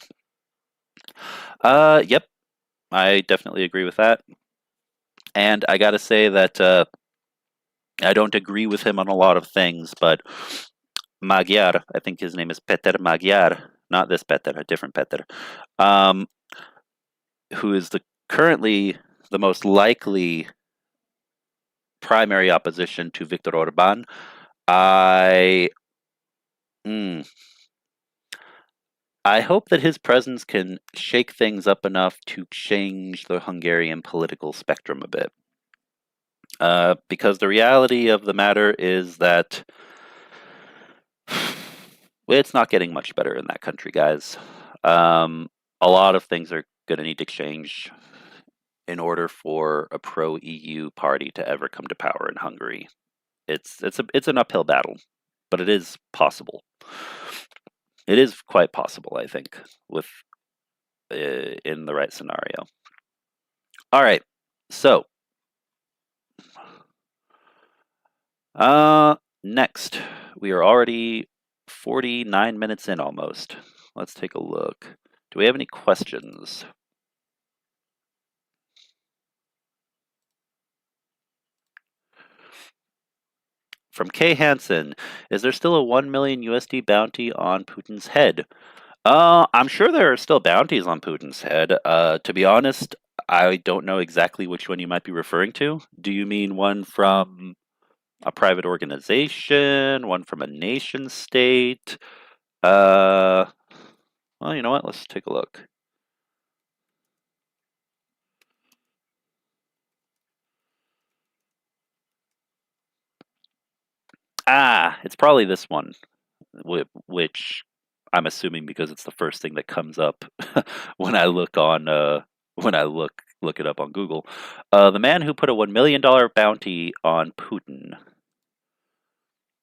Yep, I definitely agree with that. And I gotta say that I don't agree with him on a lot of things, but Magyar, I think his name is Peter Magyar, not this Peter, a different Peter, who is currently the most likely primary opposition to Viktor Orban. I hope that his presence can shake things up enough to change the Hungarian political spectrum a bit. Because the reality of the matter is that it's not getting much better in that country, guys. A lot of things are going to need to change in order for a pro-EU party to ever come to power in Hungary. It's an uphill battle, but it is possible. It is quite possible, I think, with in the right scenario. All right, so next, we are already 49 minutes in almost. Let's take a look. Do we have any questions? from K Hansen, is there still a 1 million USD bounty on Putin's head? I'm sure there are still bounties on Putin's head. To be honest, I don't know exactly which one you might be referring to. Do you mean one from a private organization, one from a nation state? Uh, well, you know what? Let's take a look. It's probably this one, which I'm assuming because it's the first thing that comes up when I look on when I look it up on Google. The man who put a $1 million bounty on Putin.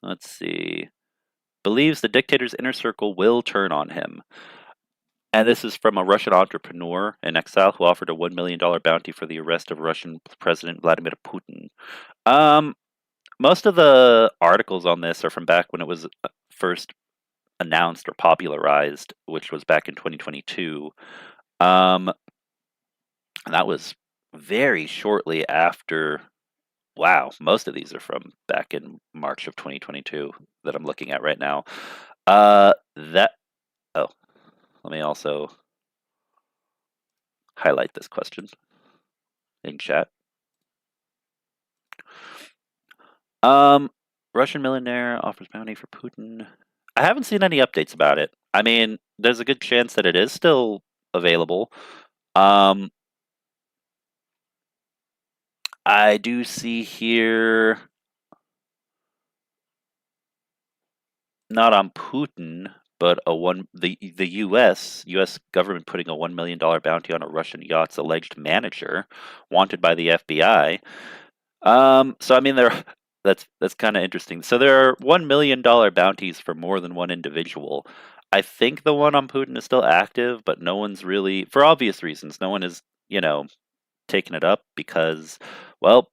Let's see. Believes the dictator's inner circle will turn on him. And this is from a Russian entrepreneur in exile who offered a $1 million bounty for the arrest of Russian President Vladimir Putin. Um, Most of the articles on this are from back when it was first announced or popularized, which was back in 2022. And that was very shortly after. Wow, most of these are from back in March of 2022 that I'm looking at right now. That. Oh, let me also highlight this question in chat. Um, Russian millionaire offers bounty for Putin. I haven't seen any updates about it. I mean, there's a good chance that it is still available. Um, I do see here, not on Putin, but the U.S. government putting a $1 million bounty on a Russian yacht's alleged manager, wanted by the FBI. So I mean, that's kind of interesting. So there are $1 million bounties for more than one individual. I think the one on Putin is still active, but no one's really, for obvious reasons, no one is, taken it up because, well,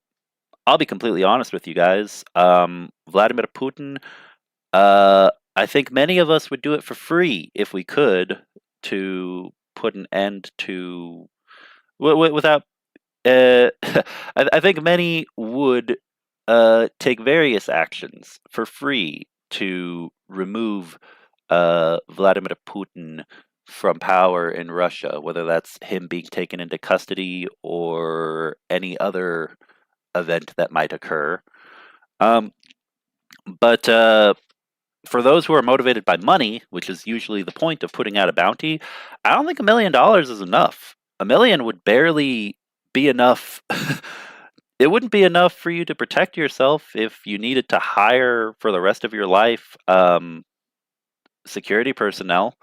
I'll be completely honest with you guys. Vladimir Putin, I think many of us would do it for free if we could, to put an end to, without I think many would take various actions for free to remove Vladimir Putin from power in Russia, whether that's him being taken into custody or any other event that might occur. But for those who are motivated by money, which is usually the point of putting out a bounty, I don't think $1 million is enough. A million would barely be enough. It wouldn't be enough for you to protect yourself if you needed to hire for the rest of your life security personnel.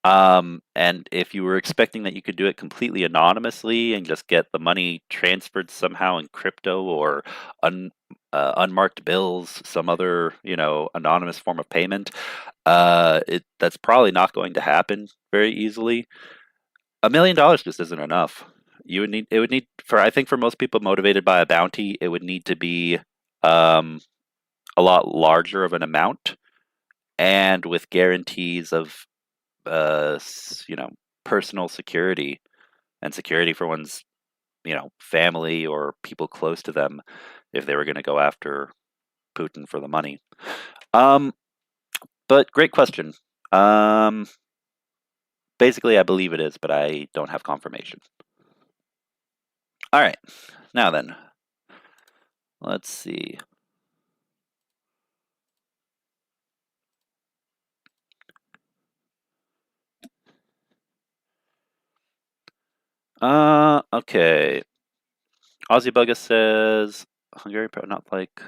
And if you were expecting that you could do it completely anonymously and just get the money transferred somehow in crypto or unmarked bills, some other anonymous form of payment, that's probably not going to happen very easily. $1 million just isn't enough. It would need, for, I think, for most people motivated by a bounty, it would need to be um, a lot larger of an amount and with guarantees of uh, personal security and security for one's, family or people close to them if they were going to go after Putin for the money. Um, but great question. Basically, I believe it is, but I don't have confirmation. All right, now then, let's see. Okay. Ozzy Bugga says Hungary, not like.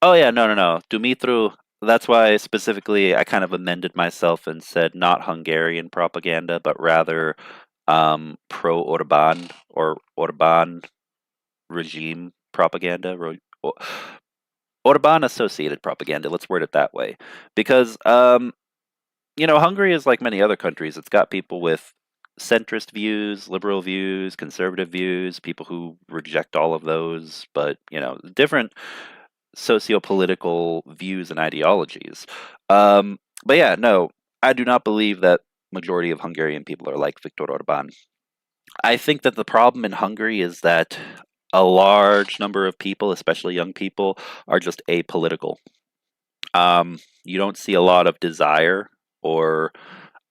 Oh yeah, no. Dumitru. That's why specifically I kind of amended myself and said not Hungarian propaganda, but rather pro Orban or Orban regime propaganda. Orban associated propaganda. Let's word it that way, because Hungary is like many other countries. It's got people with centrist views, liberal views, conservative views, people who reject all of those, but different socio-political views and ideologies. But yeah, no, I do not believe that majority of Hungarian people are like Viktor Orban. I think that the problem in Hungary is that a large number of people, especially young people, are just apolitical. You don't see a lot of desire or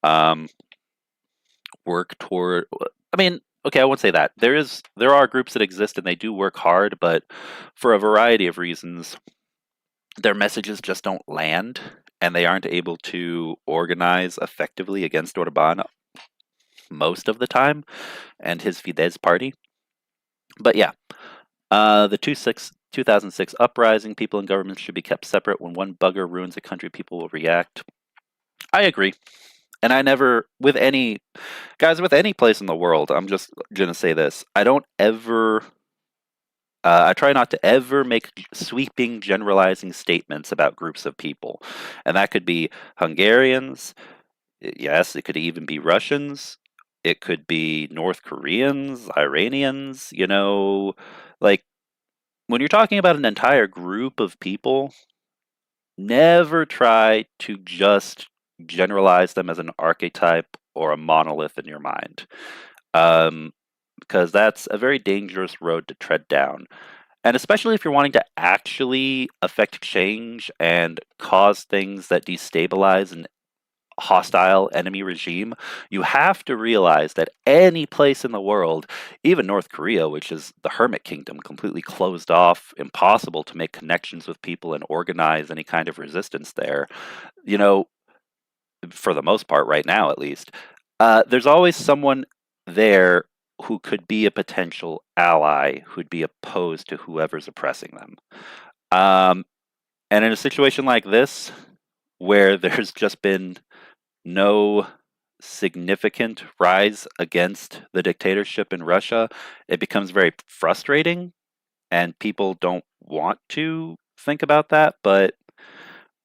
um, work toward. I mean, okay, I won't say that. There are groups that exist and they do work hard, but for a variety of reasons, their messages just don't land, and they aren't able to organize effectively against Orban most of the time and his Fidesz party. But yeah, the 2006 uprising, people in government should be kept separate. When one bugger ruins a country, people will react. I agree. And I never, with any, guys, with any place in the world, I'm just going to say this. I try not to ever make sweeping, generalizing statements about groups of people. And that could be Hungarians. Yes, it could even be Russians. It could be North Koreans, Iranians, like when you're talking about an entire group of people, never try to just generalize them as an archetype or a monolith in your mind. Um, because that's a very dangerous road to tread down. And especially if you're wanting to actually affect change and cause things that destabilize an hostile enemy regime, you have to realize that any place in the world, even North Korea, which is the hermit kingdom, completely closed off, impossible to make connections with people and organize any kind of resistance there, you know, for the most part, right now at least, there's always someone there who could be a potential ally who'd be opposed to whoever's oppressing them. Um, and in a situation like this, where there's just been no significant rise against the dictatorship in Russia, it becomes very frustrating, and people don't want to think about that, but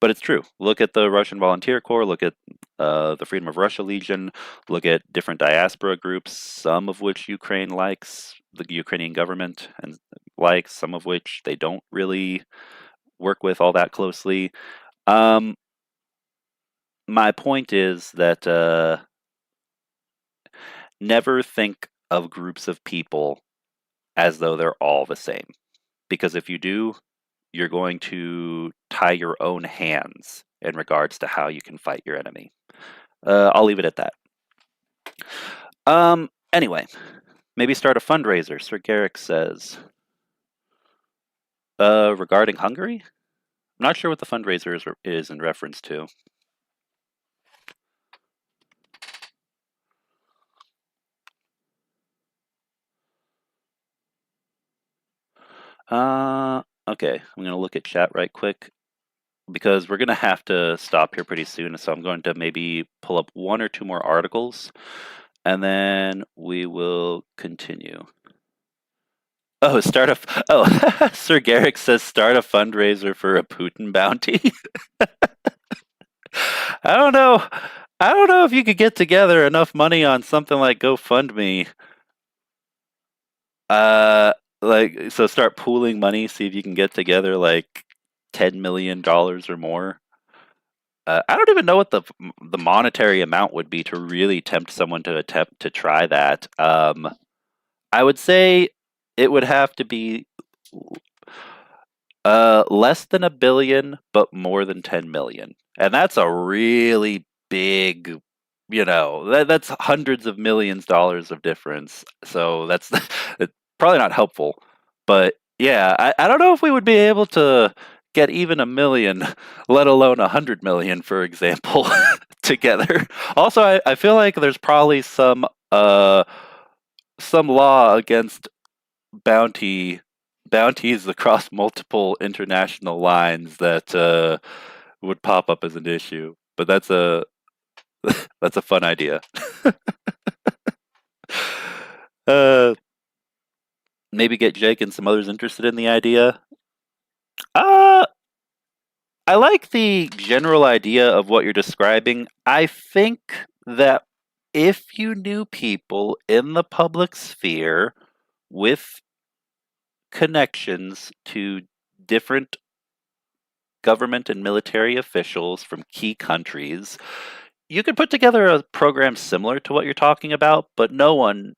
it's true. Look at the Russian Volunteer Corps. Look at the Freedom of Russia Legion. Look at different diaspora groups, some of which Ukraine likes, the Ukrainian government, and likes, some of which they don't really work with all that closely. Um, my point is that never think of groups of people as though they're all the same. Because if you do, you're going to tie your own hands in regards to how you can fight your enemy. I'll leave it at that. Anyway, maybe start a fundraiser, Sir Garrick says. Regarding Hungary? I'm not sure what the fundraiser is in reference to. Okay, I'm going to look at chat right quick because we're going to have to stop here pretty soon. So I'm going to maybe pull up one or two more articles and then we will continue. Oh, Sir Garrick says start a fundraiser for a Putin bounty. I don't know. I don't know if you could get together enough money on something like GoFundMe. Uh, so start pooling money, see if you can get together like $10 million or more. I don't even know what the monetary amount would be to really tempt someone to attempt to try that. I would say it would have to be less than 1 billion, but more than 10 million, and that's a really big. That's hundreds of millions dollars of difference. So that's it's probably not helpful. But yeah, I don't know if we would be able to get even 1 million, let alone 100 million, for example, together. Also, I feel like there's probably some law against bounties across multiple international lines that would pop up as an issue. But that's a fun idea. uh, Maybe get Jake and some others interested in the idea. Uh, I like the general idea of what you're describing. I think that if you knew people in the public sphere with connections to different government and military officials from key countries, you could put together a program similar to what you're talking about, but no one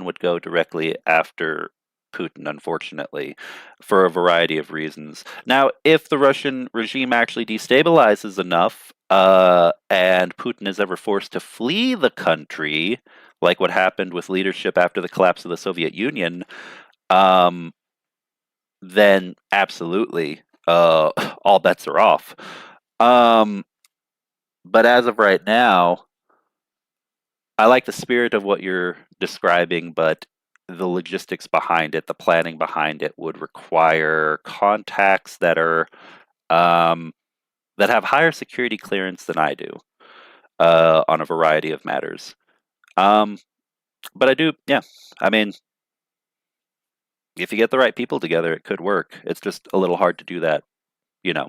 would go directly after Putin, unfortunately, for a variety of reasons. Now, if the Russian regime actually destabilizes enough, and Putin is ever forced to flee the country, like what happened with leadership after the collapse of the Soviet Union, um, then absolutely, all bets are off. Um, but as of right now, I like the spirit of what you're describing, but the logistics behind it, the planning behind it, would require contacts um, that have higher security clearance than I do, on a variety of matters. Um, but I do, yeah. I mean, if you get the right people together, it could work. It's just a little hard to do that, you know,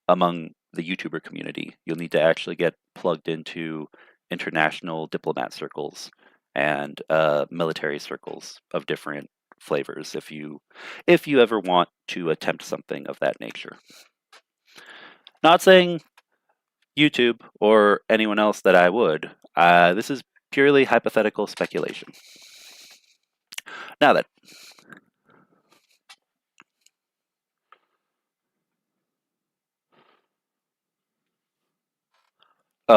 among the YouTuber community. You'll need to actually get plugged into international diplomat circles and military circles of different flavors if you ever want to attempt something of that nature. Not saying YouTube or anyone else that I would. This is purely hypothetical speculation. Now then,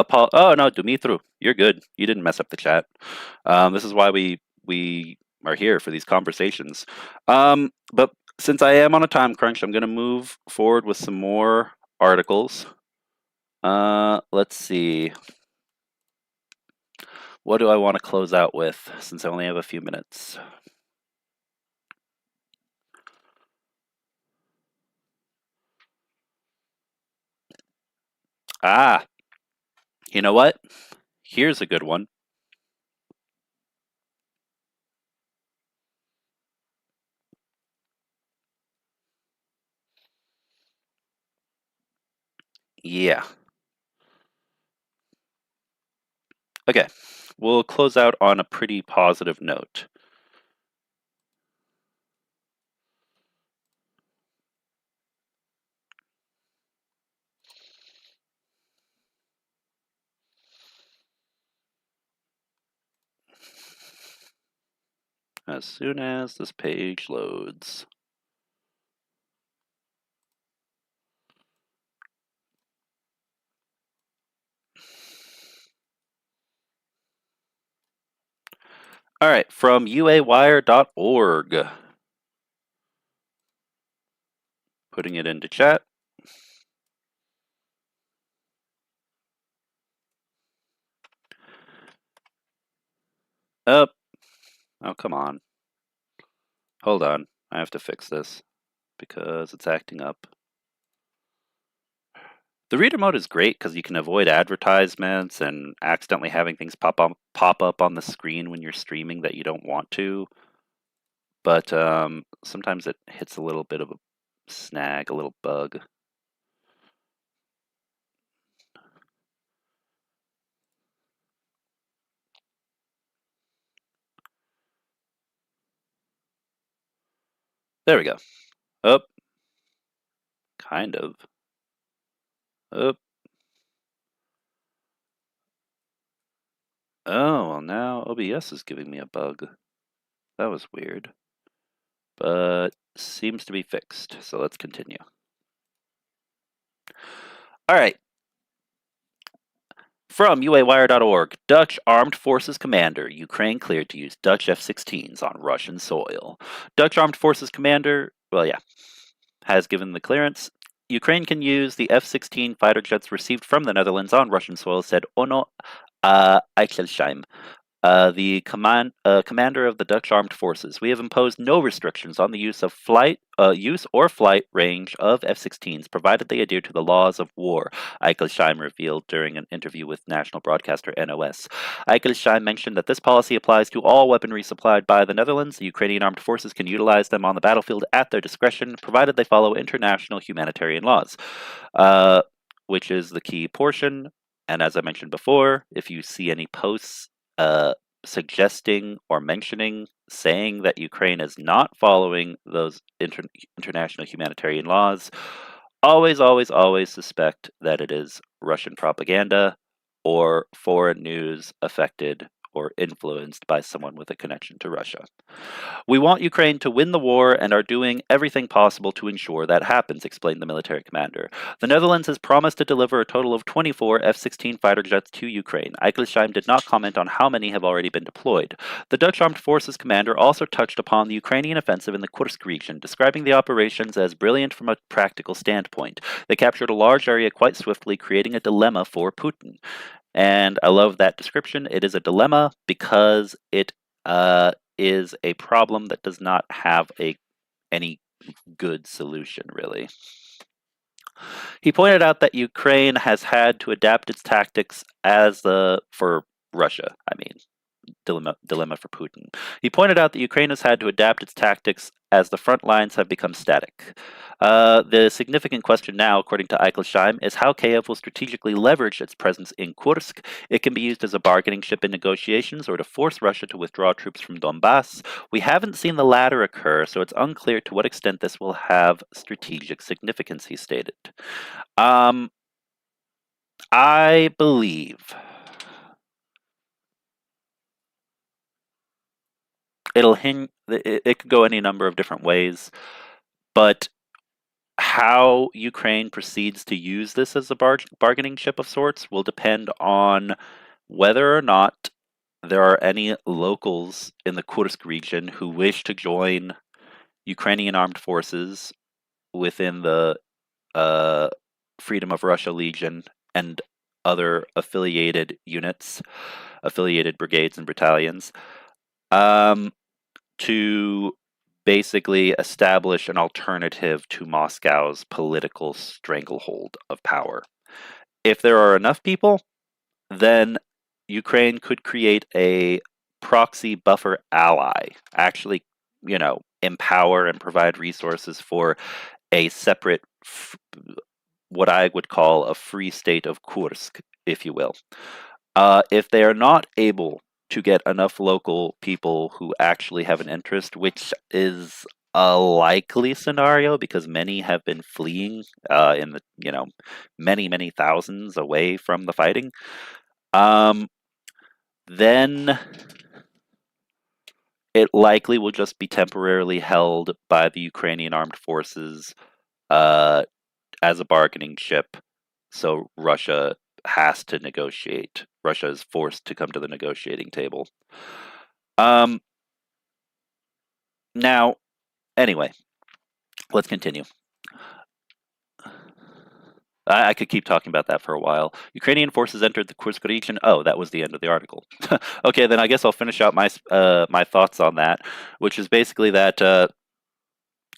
Paul. Oh no, Dumitru, you're good. You didn't mess up the chat. This is why we are here for these conversations. But since I am on a time crunch, I'm going to move forward with some more articles. Let's see. What do I want to close out with? Since I only have a few minutes. Ah, you know what? Here's a good one. Yeah. Okay. We'll close out on a pretty positive note. As soon as this page loads. All right, from uawire.org. Putting it into chat. Up. Oh, come on. Hold on. I have to fix this because it's acting up. The reader mode is great because you can avoid advertisements and accidentally having things pop up on the screen when you're streaming that you don't want to. But sometimes it hits a little bit of a snag, a little bug. There we go. Up. Kind of. Up. Oh, well, now OBS is giving me a bug. That was weird. But seems to be fixed, so let's continue. All right. From uawire.org, Dutch Armed Forces Commander, Ukraine cleared to use Dutch F-16s on Russian soil. Dutch Armed Forces Commander, has given the clearance. Ukraine can use the F-16 fighter jets received from the Netherlands on Russian soil, said Onno Eichelsheim, the commander of the Dutch Armed Forces. We have imposed no restrictions on the use or flight range of F-16s, provided they adhere to the laws of war, Eichelsheim revealed during an interview with national broadcaster NOS. Eichelsheim mentioned that this policy applies to all weaponry supplied by the Netherlands. The Ukrainian armed forces can utilize them on the battlefield at their discretion, provided they follow international humanitarian laws, which is the key portion. And as I mentioned before, if you see any posts suggesting or mentioning, saying that Ukraine is not following those international humanitarian laws, always, always, always suspect that it is Russian propaganda or foreign news affected or influenced by someone with a connection to Russia. We want Ukraine to win the war and are doing everything possible to ensure that happens, explained the military commander. The Netherlands has promised to deliver a total of 24 F-16 fighter jets to Ukraine. Eichelstein did not comment on how many have already been deployed. The Dutch Armed Forces commander also touched upon the Ukrainian offensive in the Kursk region, describing the operations as brilliant from a practical standpoint. They captured a large area quite swiftly, creating a dilemma for Putin. And I love that description. It is a dilemma because it is a problem that does not have any good solution, really. He pointed out that Ukraine has had to adapt its tactics for Russia, I mean, dilemma for Putin. He pointed out that Ukraine has had to adapt its tactics as the front lines have become static. The significant question now, according to Eichelstein, is how Kyiv will strategically leverage its presence in Kursk. It can be used as a bargaining chip in negotiations or to force Russia to withdraw troops from Donbass. We haven't seen the latter occur, so it's unclear to what extent this will have strategic significance, he stated. I believe it could go any number of different ways, but how Ukraine proceeds to use this as a bargaining chip of sorts will depend on whether or not there are any locals in the Kursk region who wish to join Ukrainian armed forces within the Freedom of Russia Legion and other affiliated units, affiliated brigades and battalions, to basically establish an alternative to Moscow's political stranglehold of power. If there are enough people, then Ukraine could create a proxy buffer ally, actually, empower and provide resources for a separate, what I would call a free state of Kursk, if you will. If they are not able to get enough local people who actually have an interest, which is a likely scenario because many have been fleeing in the many thousands away from the fighting, then it likely will just be temporarily held by the Ukrainian armed forces as a bargaining chip. So Russia has to negotiate. Russia is forced to come to the negotiating table. Now, anyway, let's continue. I could keep talking about that for a while. Ukrainian forces entered the Kursk region. Oh, that was the end of the article. Okay, then I guess I'll finish out my thoughts on that, which is basically that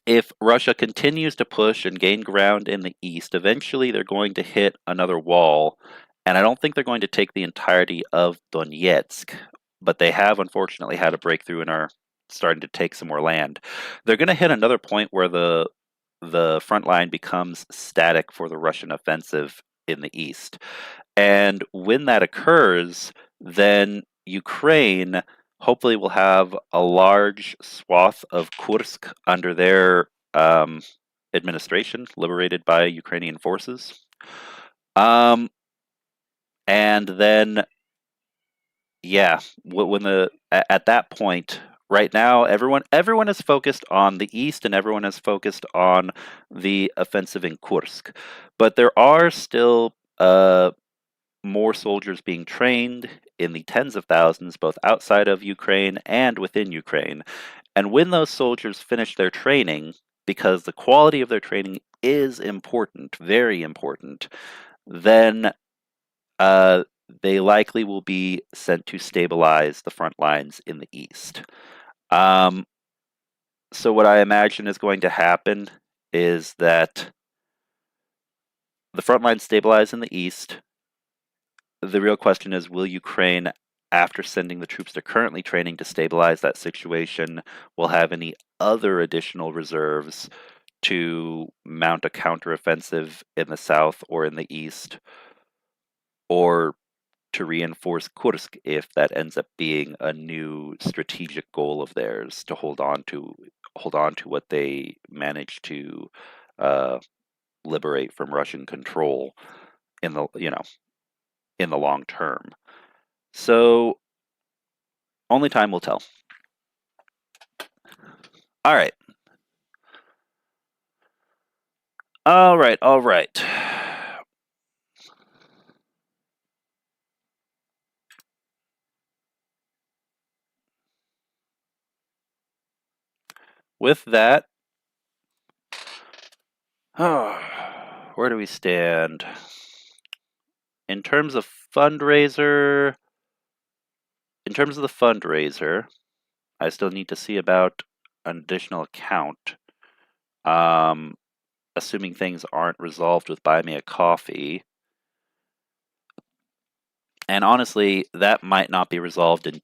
if Russia continues to push and gain ground in the east, eventually they're going to hit another wall, and I don't think they're going to take the entirety of Donetsk, but they have unfortunately had a breakthrough and are starting to take some more land. They're going to hit another point where the front line becomes static for the Russian offensive in the east. And when that occurs, then Ukraine hopefully will have a large swath of Kursk under their administration, liberated by Ukrainian forces. And then, yeah, at that point, right now, everyone is focused on the east, and everyone is focused on the offensive in Kursk. But there are still more soldiers being trained in the tens of thousands, both outside of Ukraine and within Ukraine. And when those soldiers finish their training, because the quality of their training is important, very important, then they likely will be sent to stabilize the front lines in the east. So what I imagine is going to happen is that the front lines stabilize in the east. The real question is, will Ukraine, after sending the troops they're currently training to stabilize that situation, will have any other additional reserves to mount a counteroffensive in the south or in the east, or to reinforce Kursk if that ends up being a new strategic goal of theirs, to hold on to what they managed to liberate from Russian control in the long term. So Only time will tell. All right. All right. All right. With that, where do we stand? In terms of fundraiser, in terms of the fundraiser, I still need to see about an additional account. Um, assuming things aren't resolved with Buy Me a Coffee. And honestly, that might not be resolved in.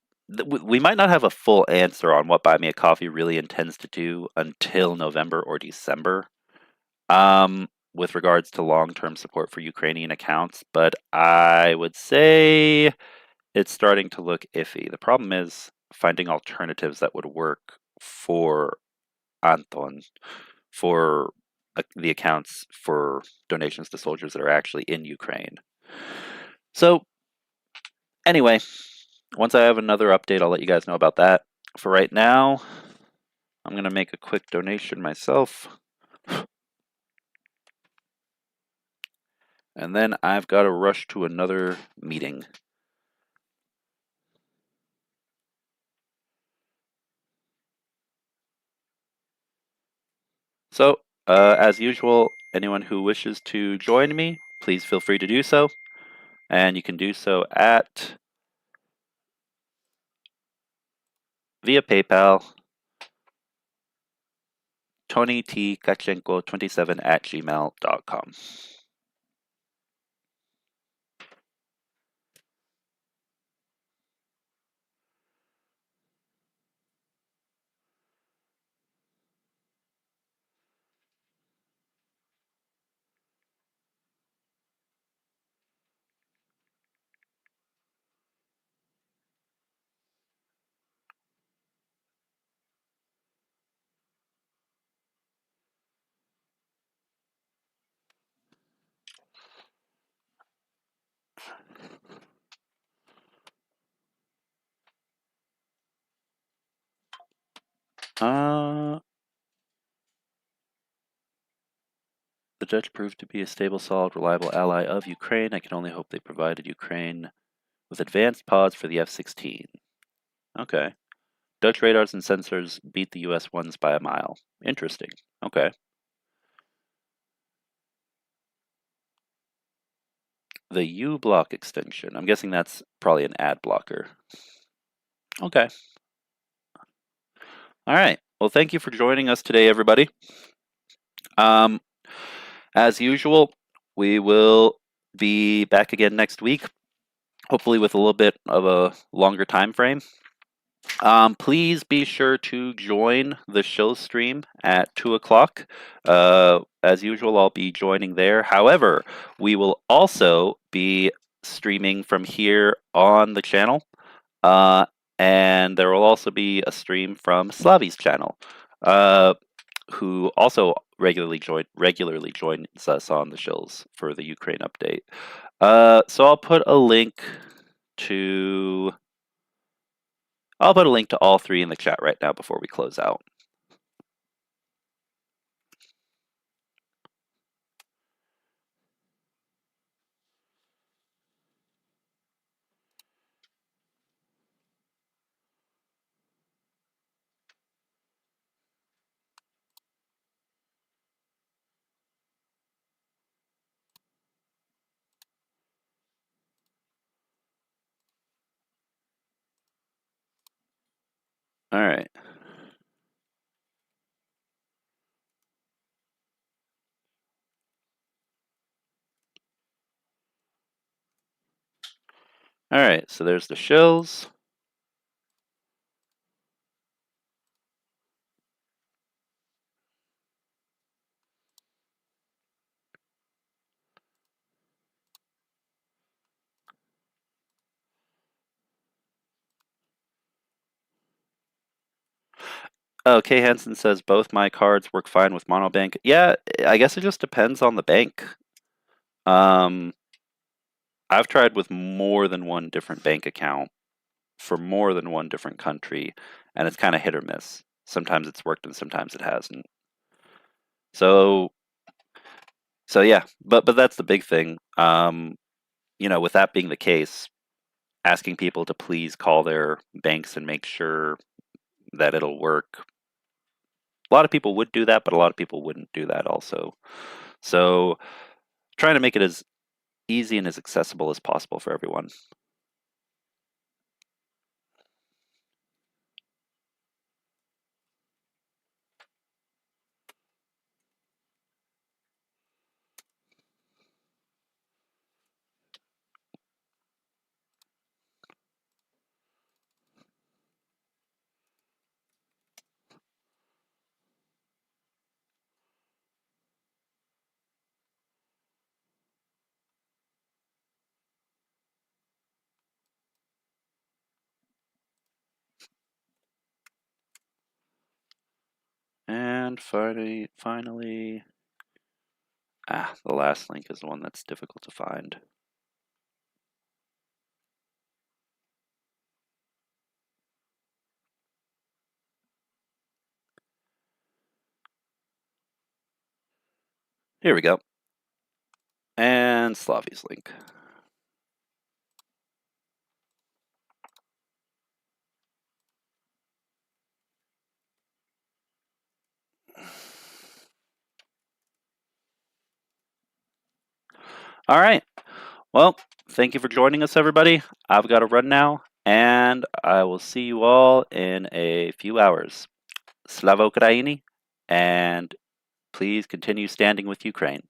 We might not have a full answer on what Buy Me a Coffee really intends to do until November or December, with regards to long-term support for Ukrainian accounts. But I would say it's starting to look iffy. The problem is finding alternatives that would work for Anton, for the accounts for donations to soldiers that are actually in Ukraine. So, anyway, once I have another update, I'll let you guys know about that. For right now, I'm going to make a quick donation myself. And then I've got to rush to another meeting. So, as usual, anyone who wishes to join me, please feel free to do so. And you can do so at via PayPal, TonyTKachenko27@gmail.com. The Dutch proved to be a stable, solid, reliable ally of Ukraine. I can only hope they provided Ukraine with advanced pods for the F-16. Okay. Dutch radars and sensors beat the US ones by a mile. Interesting. Okay. The U block extension. I'm guessing that's probably an ad blocker. Okay. All right. Well, thank you for joining us today, everybody. As usual, we will be back again next week, hopefully with a little bit of a longer time frame. Please be sure to join the show stream at 2 o'clock. As usual, I'll be joining there. However, we will also be streaming from here on the channel. And there will also be a stream from Slavi's channel, who also regularly joins us on the shows for the Ukraine update. So I'll put a link to all three in the chat right now before we close out. All right. All right, so there's the shills. Oh, Kay Hansen says both my cards work fine with monobank. Yeah, I guess it just depends on the bank. I've tried with more than one different bank account for more than one different country, and it's kind of hit or miss. Sometimes it's worked and sometimes it hasn't. So yeah, but that's the big thing. With that being the case, asking people to please call their banks and make sure that it'll work. A lot of people would do that, but a lot of people wouldn't do that also. So trying to make it as easy and as accessible as possible for everyone. And finally, the last link is the one that's difficult to find. Here we go. And Slavi's link. All right. Well, thank you for joining us, everybody. I've got to run now, and I will see you all in a few hours. Slava Ukraini, and please continue standing with Ukraine.